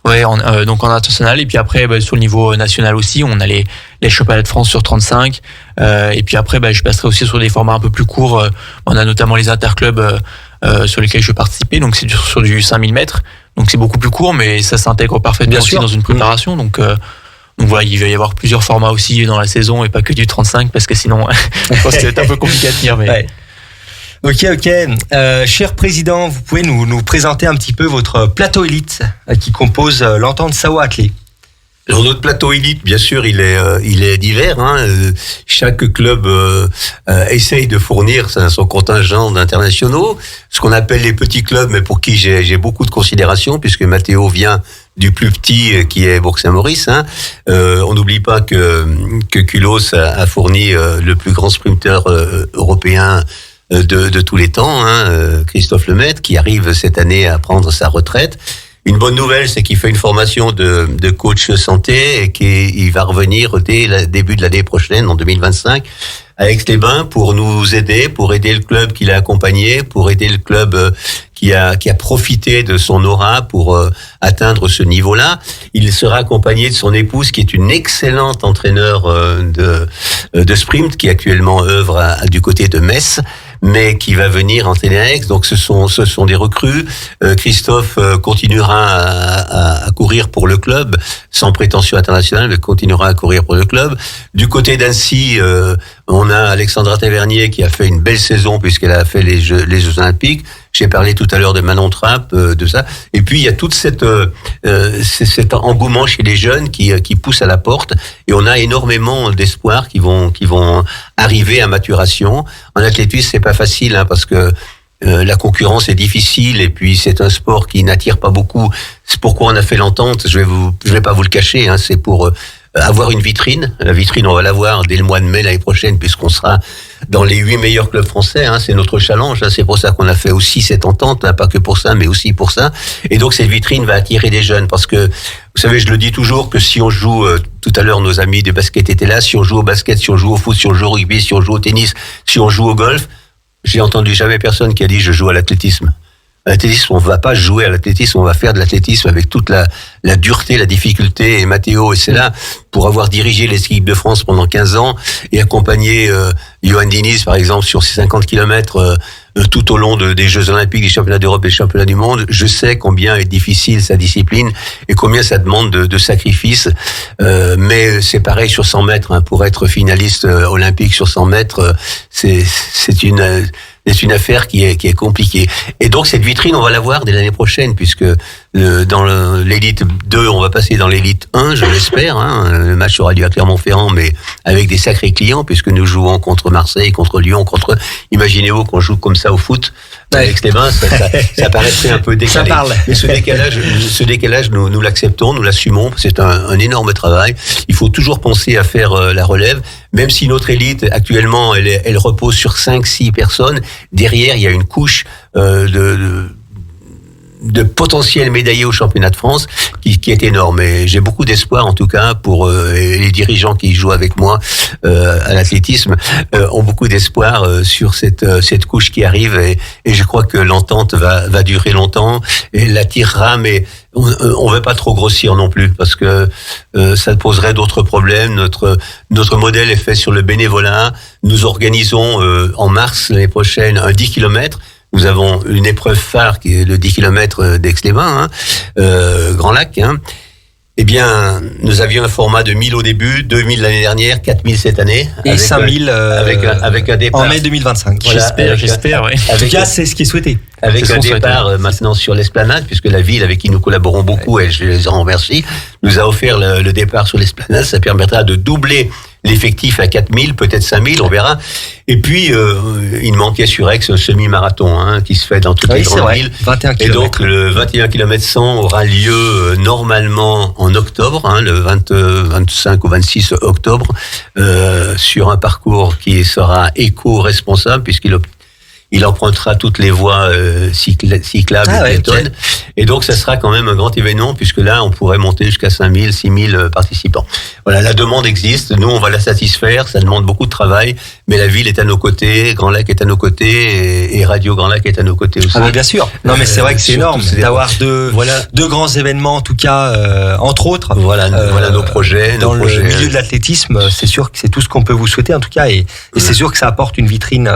Ouais, donc en international, et puis après sur le niveau national aussi, on a les championnats de France sur 35, et puis après je passerai aussi sur des formats un peu plus courts. On a notamment les interclubs sur lesquels je vais participer, donc c'est sur du 5000 mètres, donc c'est beaucoup plus court, mais ça s'intègre parfaitement aussi dans une préparation. Donc voilà, il va y avoir plusieurs formats aussi dans la saison, et pas que du 35, parce que sinon je pense que ça va être un peu compliqué à tenir. Mais... Ouais. Ok. Cher président, vous pouvez nous présenter un petit peu votre plateau élite qui compose l'entente Sao Athlé. Alors notre plateau élite, bien sûr, il est divers. Chaque club essaye de fournir son contingent d'internationaux, ce qu'on appelle les petits clubs, mais pour qui j'ai beaucoup de considération, puisque Mathéo vient du plus petit, qui est Bourg-Saint-Maurice. On n'oublie pas que Culos a fourni le plus grand sprinter européen de tous les temps, Christophe Lemaitre, qui arrive cette année à prendre sa retraite. Une bonne nouvelle, c'est qu'il fait une formation de coach santé, et qu'il va revenir dès le début de l'année prochaine, en 2025, à Aix-les-Bains, pour nous aider, pour aider le club qu'il a accompagné, pour aider le club qui a profité de son aura pour atteindre ce niveau-là. Il sera accompagné de son épouse, qui est une excellente entraîneur de sprint, qui actuellement œuvre du côté de Metz, mais qui va venir entraîner à Aix. Donc ce sont des recrues. Christophe continuera à courir pour le club, sans prétention internationale, mais continuera à courir pour le club. Du côté d'Annecy, on a Alexandra Tavernier, qui a fait une belle saison, puisqu'elle a fait les Jeux Olympiques. J'ai parlé tout à l'heure de Manon Trapp, de ça. Et puis il y a toute cet engouement chez les jeunes qui pousse à la porte, et on a énormément d'espoir qui vont arriver à maturation. En athlétisme, c'est pas facile, parce que la concurrence est difficile, et puis c'est un sport qui n'attire pas beaucoup. C'est pourquoi on a fait l'entente. Je vais pas vous le cacher, c'est pour avoir une vitrine. La vitrine, on va l'avoir dès le mois de mai l'année prochaine, puisqu'on sera dans les 8 meilleurs clubs français. C'est notre challenge. C'est pour ça qu'on a fait aussi cette entente, pas que pour ça, mais aussi pour ça. Et donc cette vitrine va attirer des jeunes, parce que vous savez, je le dis toujours que si on joue, tout à l'heure nos amis du basket étaient là, si on joue au basket, si on joue au foot, si on joue au rugby, si on joue au tennis, si on joue au golf, j'ai entendu jamais personne qui a dit je joue à l'athlétisme. À l'athlétisme, on va pas jouer à l'athlétisme, on va faire de l'athlétisme avec toute la dureté, la difficulté. Et Mathéo, et c'est là, pour avoir dirigé les équipes de France pendant 15 ans et accompagné Johan Diniz, par exemple, sur ces 50 kilomètres tout au long des Jeux Olympiques, des Championnats d'Europe et des Championnats du Monde, je sais combien est difficile sa discipline et combien ça demande de sacrifices. Mais c'est pareil sur 100 mètres. Pour être finaliste olympique sur 100 mètres, c'est une affaire qui est compliquée. Et donc cette vitrine, on va la voir dès l'année prochaine, puisque dans l'élite 2, on va passer dans l'élite 1, je l'espère. Le match aura lieu à Clermont-Ferrand, mais avec des sacrés clients, puisque nous jouons contre Marseille, contre Lyon, imaginez-vous qu'on joue comme ça au foot avec les mains, ça paraîtrait un peu décalé. Ça parle. Mais ce décalage, nous l'acceptons, nous l'assumons. C'est un énorme travail. Il faut toujours penser à faire la relève, même si notre élite actuellement, elle repose sur 5-6 personnes. Derrière, il y a une couche de potentiels médaillés au championnat de France qui est énorme. Et j'ai beaucoup d'espoir, en tout cas, pour les dirigeants qui jouent avec moi à l'athlétisme ont beaucoup d'espoir sur cette couche qui arrive. Et je crois que l'entente va durer longtemps et la tirera, mais on veut pas trop grossir non plus, parce que ça poserait d'autres problèmes. Notre modèle est fait sur le bénévolat. Nous organisons en mars l'année prochaine un 10 km. Nous avons une épreuve phare qui est le 10 km d'Aix-les-Bains, Grand Lac. Eh bien, nous avions un format de 1000 au début, 2000 l'année dernière, 4000 cette année. Et 5000 avec un départ. En mai 2025. Voilà, J'espère, oui. En tout cas, c'est ce qui est souhaité. Avec un départ maintenant sur l'Esplanade, puisque la ville avec qui nous collaborons beaucoup, et je les en remercie, nous a offert le départ sur l'Esplanade. Ça permettra de doubler l'effectif à 4000, peut-être 5000, on verra. Et puis, il manquait sur Aix un semi-marathon qui se fait dans toutes les grandes villes. 21 km. Et donc, le 21 km 100 aura lieu normalement en octobre, le 25 ou 26 octobre, sur un parcours qui sera éco-responsable, il empruntera toutes les voies cyclables et piétonnes. Okay. Et donc, ça sera quand même un grand événement, puisque là, on pourrait monter jusqu'à 5000, 6000 participants. Voilà, la demande existe. Nous, on va la satisfaire. Ça demande beaucoup de travail. Mais la ville est à nos côtés, Grand Lac est à nos côtés, et Radio Grand Lac est à nos côtés aussi. Ah, mais bien sûr. Non, mais c'est vrai que c'est énorme d'avoir deux grands événements, en tout cas, entre autres. Voilà nos projets. Dans le milieu de l'athlétisme, c'est sûr que c'est tout ce qu'on peut vous souhaiter, en tout cas. Et c'est sûr que ça apporte une vitrine,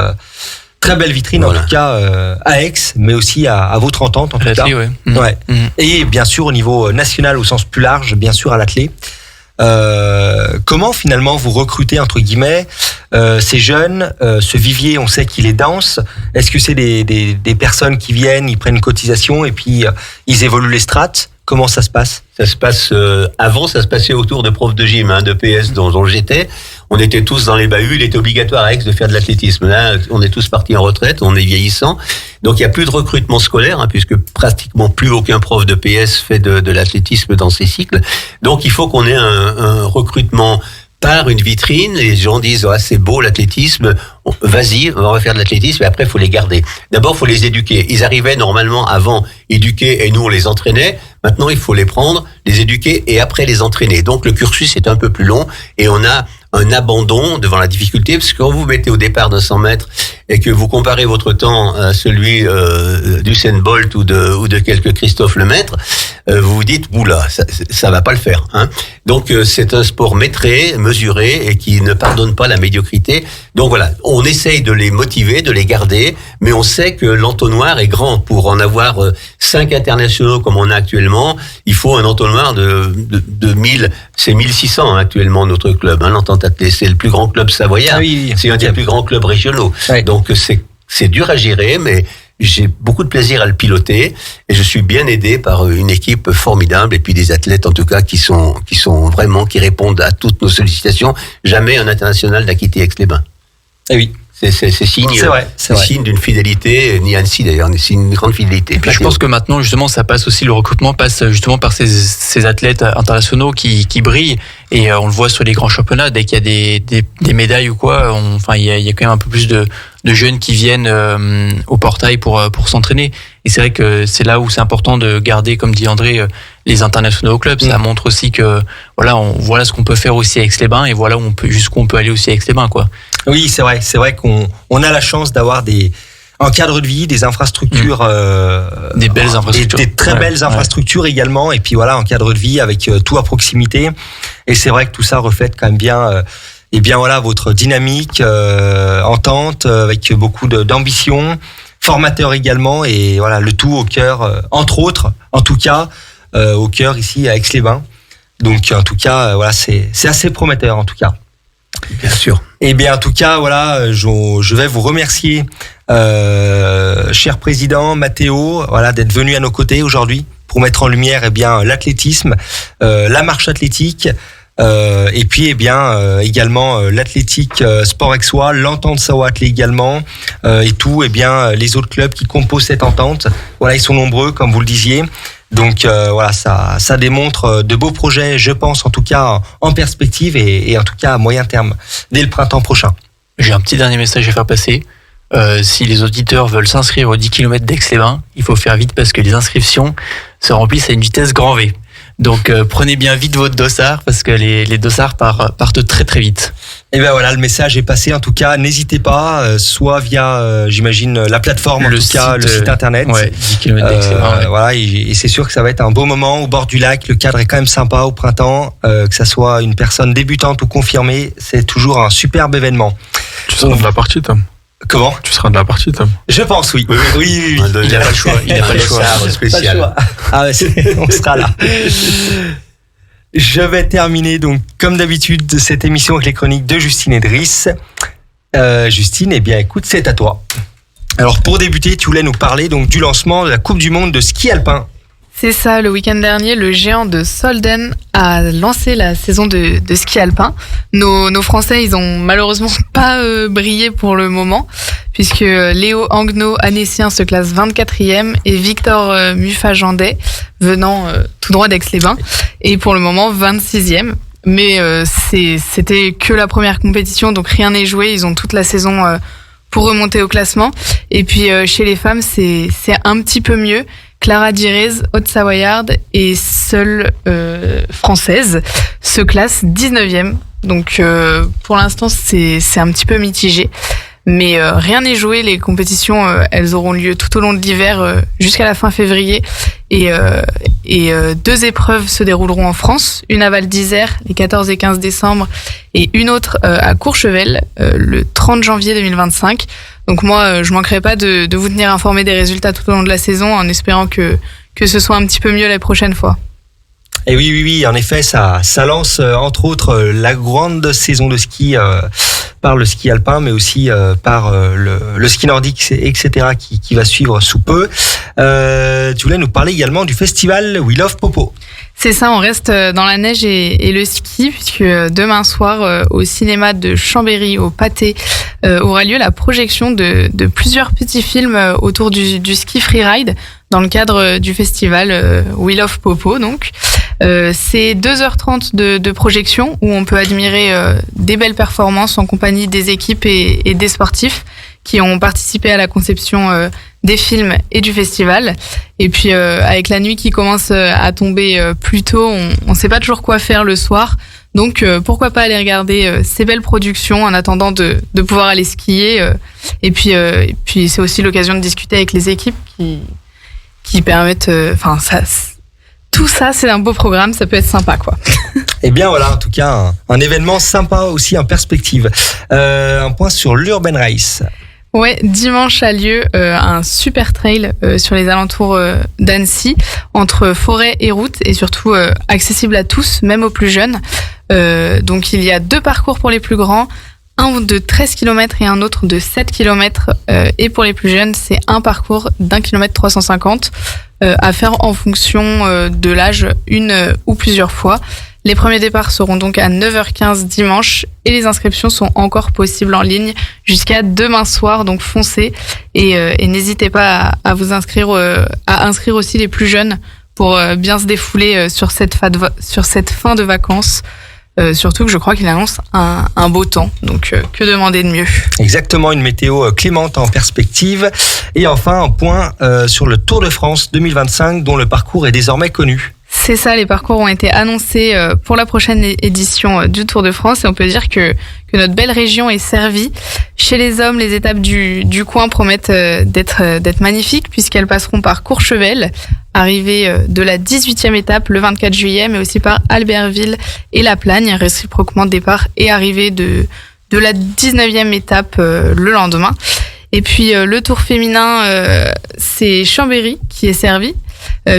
très belle vitrine, en tout cas, à Aix, mais aussi à votre entente, en tout cas. Ouais. Ouais. Et bien sûr, au niveau national, au sens plus large, bien sûr, à l'athlé. Comment finalement vous recrutez, entre guillemets, ces jeunes, ce vivier, on sait qu'il est dense. Est-ce que c'est des personnes qui viennent, ils prennent une cotisation et puis ils évoluent les strates? Comment ça se passe? Ça se passe avant, ça se passait autour de profs de gym, de PS dont j'étais. On était tous dans les bahuts. Il était obligatoire à Aix de faire de l'athlétisme. Là, on est tous partis en retraite, on est vieillissants. Donc il y a plus de recrutement scolaire, puisque pratiquement plus aucun prof de PS fait de l'athlétisme dans ses cycles. Donc il faut qu'on ait un recrutement par une vitrine. Les gens disent c'est beau l'athlétisme, vas-y, on va faire de l'athlétisme, et après il faut les garder. D'abord il faut les éduquer. Ils arrivaient normalement avant éduqués et nous on les entraînait. Maintenant il faut les prendre, les éduquer et après les entraîner. Donc le cursus est un peu plus long et on a un abandon devant la difficulté, parce que quand vous mettez au départ d'un 100 mètres et que vous comparez votre temps à celui d'Usain Bolt ou de quelques Christophe Lemaître, vous vous dites oula, ça va pas le faire. Donc c'est un sport maîtrisé, mesuré et qui ne pardonne pas la médiocrité. Donc voilà, on essaye de les motiver, de les garder, mais on sait que l'entonnoir est grand. Pour en avoir 5 internationaux comme on a actuellement, il faut un entonnoir de 1000, c'est 1600 actuellement notre club. L'Entente Athlée, c'est le plus grand club savoyard. Oui, c'est un des plus grands clubs régionaux. Oui. Donc c'est dur à gérer, mais j'ai beaucoup de plaisir à le piloter et je suis bien aidé par une équipe formidable et puis des athlètes en tout cas qui répondent à toutes nos sollicitations. Jamais un international n'a quitté Aix-les-Bains. Eh oui. C'est signe, c'est vrai. Signe d'une fidélité, ni Annecy d'ailleurs, c'est une grande fidélité. Et puis je pense que maintenant, justement, ça passe aussi, le recrutement passe justement par ces athlètes internationaux qui brillent. Et on le voit sur les grands championnats, dès qu'il y a des médailles ou quoi, il y a quand même un peu plus de jeunes qui viennent au portail pour s'entraîner. Et c'est vrai que c'est là où c'est important de garder, comme dit André, les internationaux au club. Ça montre aussi que voilà ce qu'on peut faire aussi à Aix-les-Bains et voilà jusqu'où on peut aller aussi à Aix-les-Bains, quoi. Oui, c'est vrai qu'on a la chance d'avoir un cadre de vie, des infrastructures, des belles infrastructures, des très belles infrastructures également, et puis voilà, un cadre de vie avec tout à proximité. Et c'est vrai que tout ça reflète quand même bien, votre dynamique, entente, avec beaucoup d'ambition, formateur également, et voilà, le tout au cœur, entre autres, en tout cas, au cœur ici à Aix-les-Bains. Donc en tout cas, c'est assez prometteur en tout cas. Bien sûr. Et bien en tout cas, je vais vous remercier, cher président Mathéo, d'être venu à nos côtés aujourd'hui pour mettre en lumière l'athlétisme, la marche athlétique, et puis également l'athlétique sport aixois, l'entente Savoie-Athlé également, et tout les autres clubs qui composent cette entente. Ils sont nombreux comme vous le disiez. Donc ça démontre de beaux projets, je pense en tout cas en perspective et en tout cas à moyen terme, dès le printemps prochain. J'ai un petit dernier message à faire passer. Si les auditeurs veulent s'inscrire aux 10 km d'Aix-les-Bains, il faut faire vite parce que les inscriptions se remplissent à une vitesse grand V. Donc prenez bien vite votre dossard parce que les dossards partent très très vite. Et le message est passé. En tout cas, n'hésitez pas, soit via, j'imagine, la plateforme, le site internet. 10 km d'Aix-les-Bains. Et c'est sûr que ça va être un beau moment au bord du lac. Le cadre est quand même sympa au printemps. Que ça soit une personne débutante ou confirmée, c'est toujours un superbe événement. Tu seras de la partie, Tom? Comment? Tu seras de la partie, Tom? Je pense, oui. Oui. Il n'a pas le choix. Il n'a pas le choix. Spécial. On sera là. Je vais terminer donc comme d'habitude cette émission avec les chroniques de Justine et Driss. Justine, écoute, c'est à toi. Alors pour débuter, tu voulais nous parler donc du lancement de la Coupe du Monde de ski alpin. C'est ça, le week-end dernier, le géant de Solden a lancé la saison de ski alpin. Nos Français, ils ont malheureusement pas brillé pour le moment, puisque Léo Anguenot-Anessien se classe 24e et Victor Muffajandet, venant tout droit d'Aix-les-Bains, et pour le moment 26e. Mais c'était que la première compétition, donc rien n'est joué. Ils ont toute la saison pour remonter au classement. Et puis chez les femmes, c'est un petit peu mieux. Clara Direz, haute-savoyarde et seule française, se classe 19e. Donc pour l'instant, c'est un petit peu mitigé. Mais rien n'est joué. Les compétitions, elles auront lieu tout au long de l'hiver jusqu'à la fin février. Et 2 épreuves se dérouleront en France. Une à Val d'Isère les 14 et 15 décembre et une autre à Courchevel le 30 janvier 2025. Donc moi, je manquerai pas de vous tenir informé des résultats tout au long de la saison en espérant que ce soit un petit peu mieux la prochaine fois. Et oui, en effet, ça lance entre autres la grande saison de ski par le ski alpin, mais aussi par le ski nordique, etc., qui va suivre sous peu. Tu voulais nous parler également du festival We Love Popo. C'est ça, on reste dans la neige et le ski, puisque demain soir, au cinéma de Chambéry, au Pâté, aura lieu la projection de plusieurs petits films autour du ski freeride, dans le cadre du festival We Love Popo, donc. C'est 2h30 de projection où on peut admirer des belles performances en compagnie des équipes et des sportifs qui ont participé à la conception des films et du festival. Et puis avec la nuit qui commence à tomber plus tôt, on sait pas toujours quoi faire le soir. Donc pourquoi pas aller regarder ces belles productions en attendant de pouvoir aller skier. Et puis c'est aussi l'occasion de discuter avec les équipes qui permettent... Tout ça, c'est un beau programme, ça peut être sympa, quoi. Eh bien voilà, en tout cas, un événement sympa aussi en perspective. Un point sur l'Urban Race. Ouais, dimanche a lieu un super trail sur les alentours d'Annecy, entre forêt et route, et surtout accessible à tous, même aux plus jeunes. Donc il y a 2 parcours pour les plus grands, un de 13 km et un autre de 7 km. Et pour les plus jeunes, c'est un parcours d'1 km 350 à faire en fonction de l'âge, une ou plusieurs fois. Les premiers départs seront donc à 9h15 dimanche et les inscriptions sont encore possibles en ligne jusqu'à demain soir, donc foncez et n'hésitez pas à vous inscrire, à inscrire aussi les plus jeunes pour bien se défouler sur cette fin de vacances. Surtout que je crois qu'il annonce un beau temps, donc que demander de mieux? Exactement, une météo clémente en perspective. Et enfin, un point sur le Tour de France 2025 dont le parcours est désormais connu. C'est ça, les parcours ont été annoncés pour la prochaine édition du Tour de France et on peut dire que notre belle région est servie. Chez les hommes, les étapes du coin promettent d'être magnifiques puisqu'elles passeront par Courchevel, arrivée de la 18e étape le 24 juillet, mais aussi par Albertville et La Plagne, réciproquement départ et arrivée de la 19e étape le lendemain. Et puis le Tour féminin, c'est Chambéry qui est servi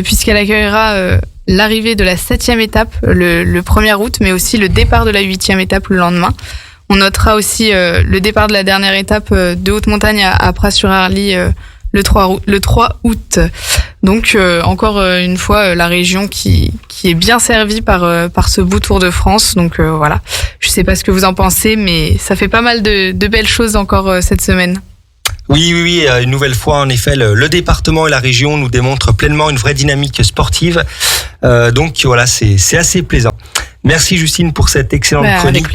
puisqu'elle accueillera l'arrivée de la 7e étape le 1er août, mais aussi le départ de la 8e étape le lendemain. On notera aussi le départ de la dernière étape de haute montagne à Pras-sur-Arly le 3 août. Donc encore une fois la région qui est bien servie par ce beau Tour de France. Donc voilà, je sais pas ce que vous en pensez, mais ça fait pas mal de belles choses encore cette semaine. Oui, une nouvelle fois, en effet, le département et la région nous démontrent pleinement une vraie dynamique sportive. Donc voilà, c'est assez plaisant. Merci Justine pour cette excellente chronique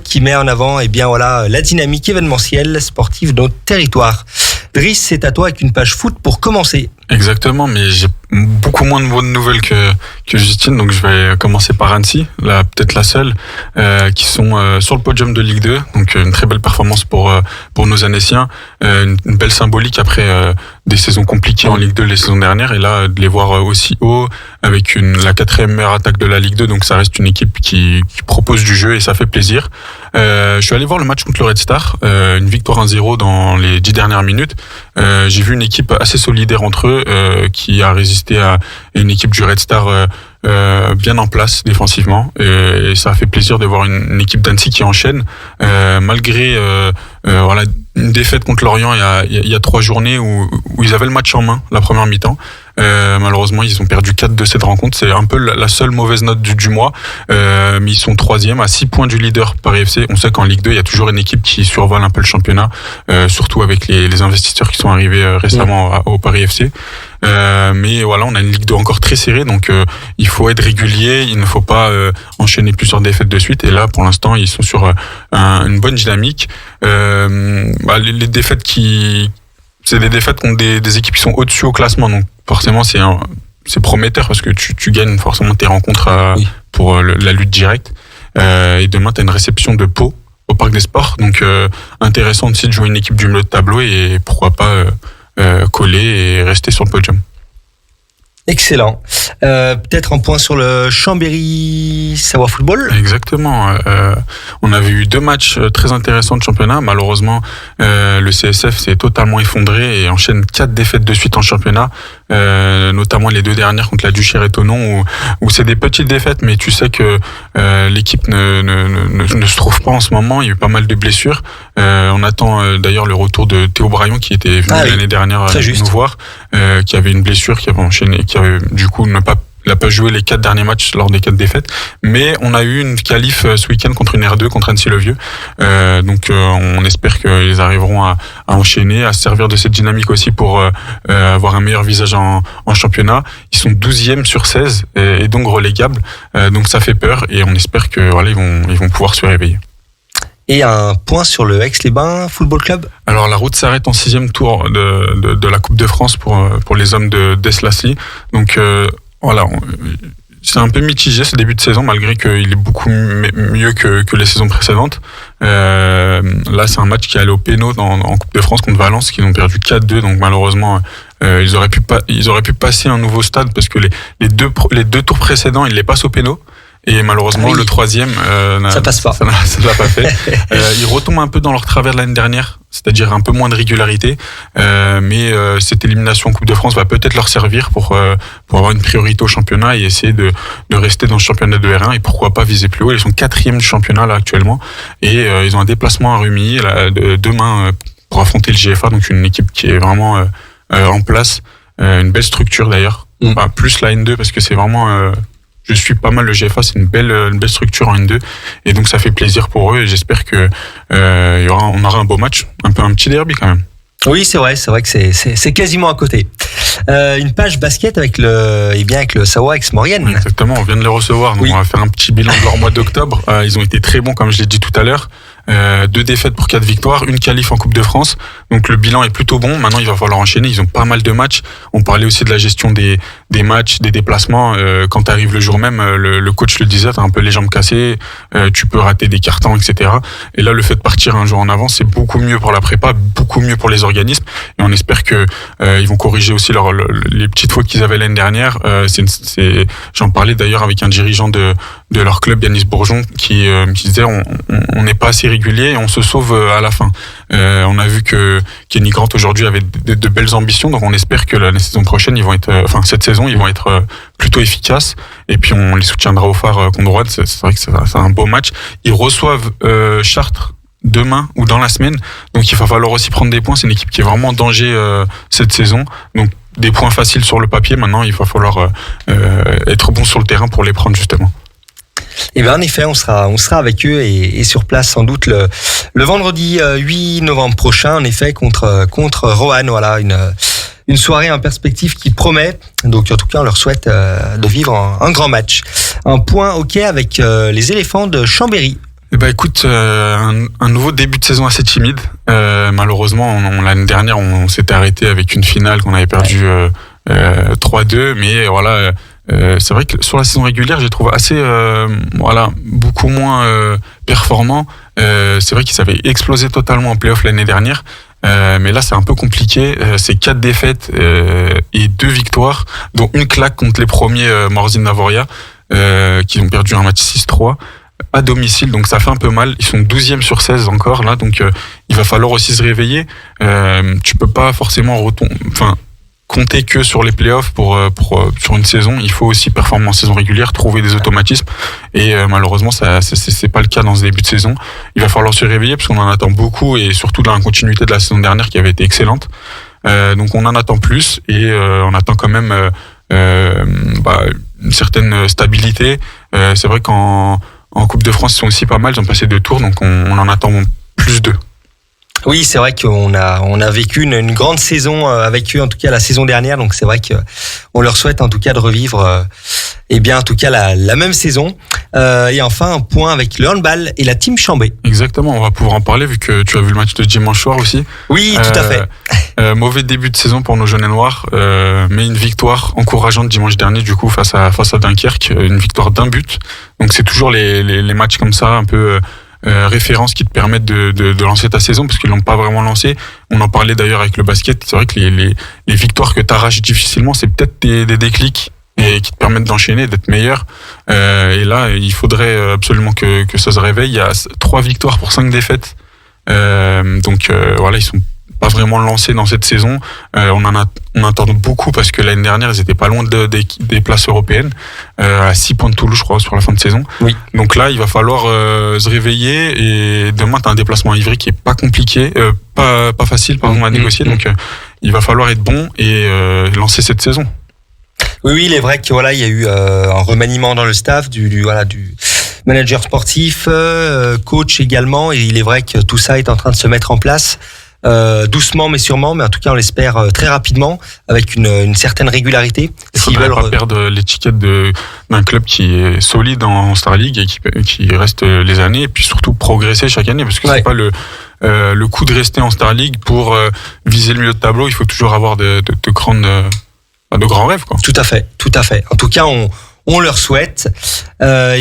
qui met en avant la dynamique événementielle sportive de notre territoire. Driss, c'est à toi avec une page foot pour commencer. Exactement, mais j'ai beaucoup moins de bonnes nouvelles que Justine, donc je vais commencer par Annecy, peut-être la seule, qui sont sur le podium de Ligue 2, donc une très belle performance pour nos Annéciens, une belle symbolique après des saisons compliquées en Ligue 2 les saisons dernières, et là de les voir aussi haut avec la 4e meilleure attaque de la Ligue 2, donc ça reste une équipe qui propose du jeu et ça fait plaisir. Je suis allé voir le match contre le Red Star, une victoire 1-0 dans les 10 dernières minutes. J'ai vu une équipe assez solidaire entre eux, qui a résisté à une équipe du Red Star bien en place défensivement, et ça a fait plaisir de voir une équipe d'Annecy qui enchaîne malgré une défaite contre Lorient il y a 3 journées où ils avaient le match en main la première mi-temps. Malheureusement ils ont perdu 4 de cette rencontre, c'est un peu la seule mauvaise note du mois, mais ils sont 3e à 6 points du leader Paris FC. On sait qu'en Ligue 2 il y a toujours une équipe qui survole un peu le championnat, surtout avec les investisseurs qui sont arrivés récemment au Paris FC. Mais voilà, on a une Ligue 2 encore très serrée, donc il faut être régulier, il ne faut pas enchaîner plusieurs défaites de suite, et là pour l'instant ils sont sur une bonne dynamique. Les défaites c'est des défaites contre des équipes qui sont au-dessus au classement, donc forcément c'est prometteur parce que tu gagnes forcément tes rencontres pour la lutte directe. Et demain tu as une réception de Pau au Parc des Sports, donc intéressant aussi de jouer une équipe du milieu de tableau et pourquoi pas coller et rester sur le podium. Excellent. Peut-être un point sur le Chambéry Savoie Football. Exactement. On avait eu 2 matchs très intéressants de championnat. Malheureusement, le CSF s'est totalement effondré et enchaîne 4 défaites de suite en championnat, notamment les 2 dernières contre la Duchère et Thonon, où c'est des petites défaites, mais tu sais que l'équipe ne se trouve pas en ce moment. Il y a eu pas mal de blessures. On attend d'ailleurs le retour de Théo Braillon qui était venu l'année dernière nous voir, qui avait une blessure, qui avait enchaîné, qui avait du coup il n'a pas joué les 4 derniers matchs lors des 4 défaites, mais on a eu une qualif ce week-end contre une R2, contre Annecy-le-Vieux. Donc on espère qu'ils arriveront à enchaîner, à se servir de cette dynamique aussi pour avoir un meilleur visage en championnat. Ils sont 12e sur 16 et donc relégables. Donc ça fait peur et on espère que ils vont pouvoir se réveiller. Et un point sur le Aix-les-Bains Football Club. Alors la route s'arrête en 6e tour de la Coupe de France pour les hommes d'Eslasli. Donc c'est un peu mitigé ce début de saison, malgré qu'il est beaucoup mieux que les saisons précédentes. Là c'est un match qui est allé au péno en Coupe de France contre Valence, qui ont perdu 4-2, donc malheureusement ils auraient pu passer un nouveau stade, parce que les deux tours précédents ils les passent au péno. Et malheureusement, le 3e, ça passe pas. Ça l'a pas fait. Ils retombent un peu dans leur travers de l'année dernière, c'est-à-dire un peu moins de régularité. Mais cette élimination en Coupe de France va peut-être leur servir pour avoir une priorité au championnat et essayer de rester dans le championnat de R1 et pourquoi pas viser plus haut. Ils sont 4e du championnat là actuellement et ils ont un déplacement à Rumilly demain pour affronter le GFA, donc une équipe qui est vraiment en place, une belle structure d'ailleurs, plus la N2 parce que c'est vraiment je suis pas mal le GFA, c'est une belle structure en N2, et donc ça fait plaisir pour eux, et j'espère que on aura un beau match, un petit derby quand même. Oui, c'est vrai que c'est quasiment à côté. Une page basket avec le Savoie Aix-Maurienne. Exactement, on vient de les recevoir, donc on va faire un petit bilan de leur mois d'octobre. Ils ont été très bons, comme je l'ai dit tout à l'heure. 2 défaites pour 4 victoires, une qualif en Coupe de France. Donc le bilan est plutôt bon. Maintenant, il va falloir enchaîner. Ils ont pas mal de matchs. On parlait aussi de la gestion des matchs, des déplacements. Quand tu arrives le jour même, le coach le disait, t'as un peu les jambes cassées, tu peux rater des cartons, etc. Et là, le fait de partir un jour en avance, c'est beaucoup mieux pour la prépa, beaucoup mieux pour les organismes. Et on espère que ils vont corriger aussi les petites fautes qu'ils avaient l'année dernière. J'en parlais d'ailleurs avec un dirigeant de leur club, Yanis Bourgeon, qui disait on n'est pas assez régulier et on se sauve à la fin. On a vu que Kenny Grant aujourd'hui avait de belles ambitions, donc on espère que la saison prochaine cette saison ils vont être plutôt efficaces, et puis on les soutiendra au phare contre Rouen. C'est vrai que c'est un beau match. Ils reçoivent Chartres demain ou dans la semaine, donc il va falloir aussi prendre des points. C'est une équipe qui est vraiment en danger cette saison, donc des points faciles sur le papier. Maintenant il va falloir être bon sur le terrain pour les prendre justement. Et bien en effet, on sera avec eux et sur place sans doute le vendredi 8 novembre prochain, en effet, contre Roanne. Voilà, une soirée en perspective qui promet. Donc en tout cas, on leur souhaite de vivre un grand match. Un point OK avec les éléphants de Chambéry. Eh ben écoute, un nouveau début de saison assez timide. Malheureusement, l'année dernière, on s'était arrêté avec une finale qu'on avait perdue 3-2, mais voilà. C'est vrai que sur la saison régulière, j'ai trouvé assez, beaucoup moins performant. C'est vrai qu'ils avaient explosé totalement en play-off l'année dernière, mais là c'est un peu compliqué. C'est 4 défaites et 2 victoires, dont une claque contre les premiers Morzine Navoria, qui ont perdu un match 6-3 à domicile, donc ça fait un peu mal. Ils sont 12e sur 16 encore là, donc il va falloir aussi se réveiller. Tu peux pas forcément compter que sur les playoffs sur une saison. Il faut aussi performer en saison régulière, trouver des automatismes, et malheureusement c'est pas le cas dans ce début de saison. Il va falloir se réveiller parce qu'on en attend beaucoup, et surtout dans la continuité de la saison dernière qui avait été excellente. Donc on en attend plus, et on attend quand même une certaine stabilité. C'est vrai qu'en Coupe de France ils sont aussi pas mal, ils ont passé 2 tours, donc on en attend plus d'eux. Oui, c'est vrai qu'on a vécu une grande saison avec eux, en tout cas la saison dernière. Donc c'est vrai qu'on leur souhaite en tout cas de revivre, en tout cas la même saison. Et enfin un point avec le handball et la team Chambé. Exactement, on va pouvoir en parler vu que tu as vu le match de dimanche soir aussi. Oui, tout à fait. Mauvais début de saison pour nos jaunes et noirs, mais une victoire encourageante dimanche dernier du coup face à Dunkerque, une victoire d'1 but. Donc c'est toujours les matchs comme ça un peu références qui te permettent de lancer ta saison, parce qu'ils l'ont pas vraiment lancé. On en parlait d'ailleurs avec le basket. C'est vrai que les victoires que t'arraches difficilement, c'est peut-être des déclics et qui te permettent d'enchaîner, d'être meilleur. Et là, il faudrait absolument que ça se réveille. Il y a 3 victoires pour 5 défaites. Donc ils sont pas vraiment lancés dans cette saison. On attend beaucoup parce que l'année dernière ils étaient pas loin des places européennes, à 6 points de Toulouse je crois sur la fin de saison. Oui. Donc là il va falloir se réveiller, et demain t'as un déplacement à Ivry qui est pas compliqué, pas facile à négocier. Donc il va falloir être bon et lancer cette saison. Oui, il est vrai que il y a eu un remaniement dans le staff du manager sportif, coach également, et il est vrai que tout ça est en train de se mettre en place. Doucement mais sûrement, mais en tout cas on l'espère très rapidement, avec une certaine régularité. Il faudrait pas perdre l'étiquette d'un club qui est solide en Star League et qui reste les années, et puis surtout progresser chaque année, parce que c'est pas le coup de rester en Star League pour viser le milieu de tableau. Il faut toujours avoir de grands rêves, quoi. Tout à fait. En tout cas on leur souhaite.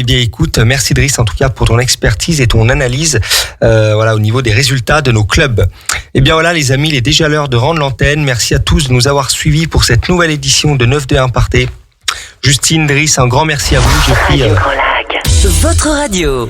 Écoute, merci Driss en tout cas pour ton expertise et ton analyse au niveau des résultats de nos clubs. Les amis, il est déjà l'heure de rendre l'antenne. Merci à tous de nous avoir suivis pour cette nouvelle édition de 9-2-1 Partez. Justine, Driss, un grand merci à vous. Votre radio.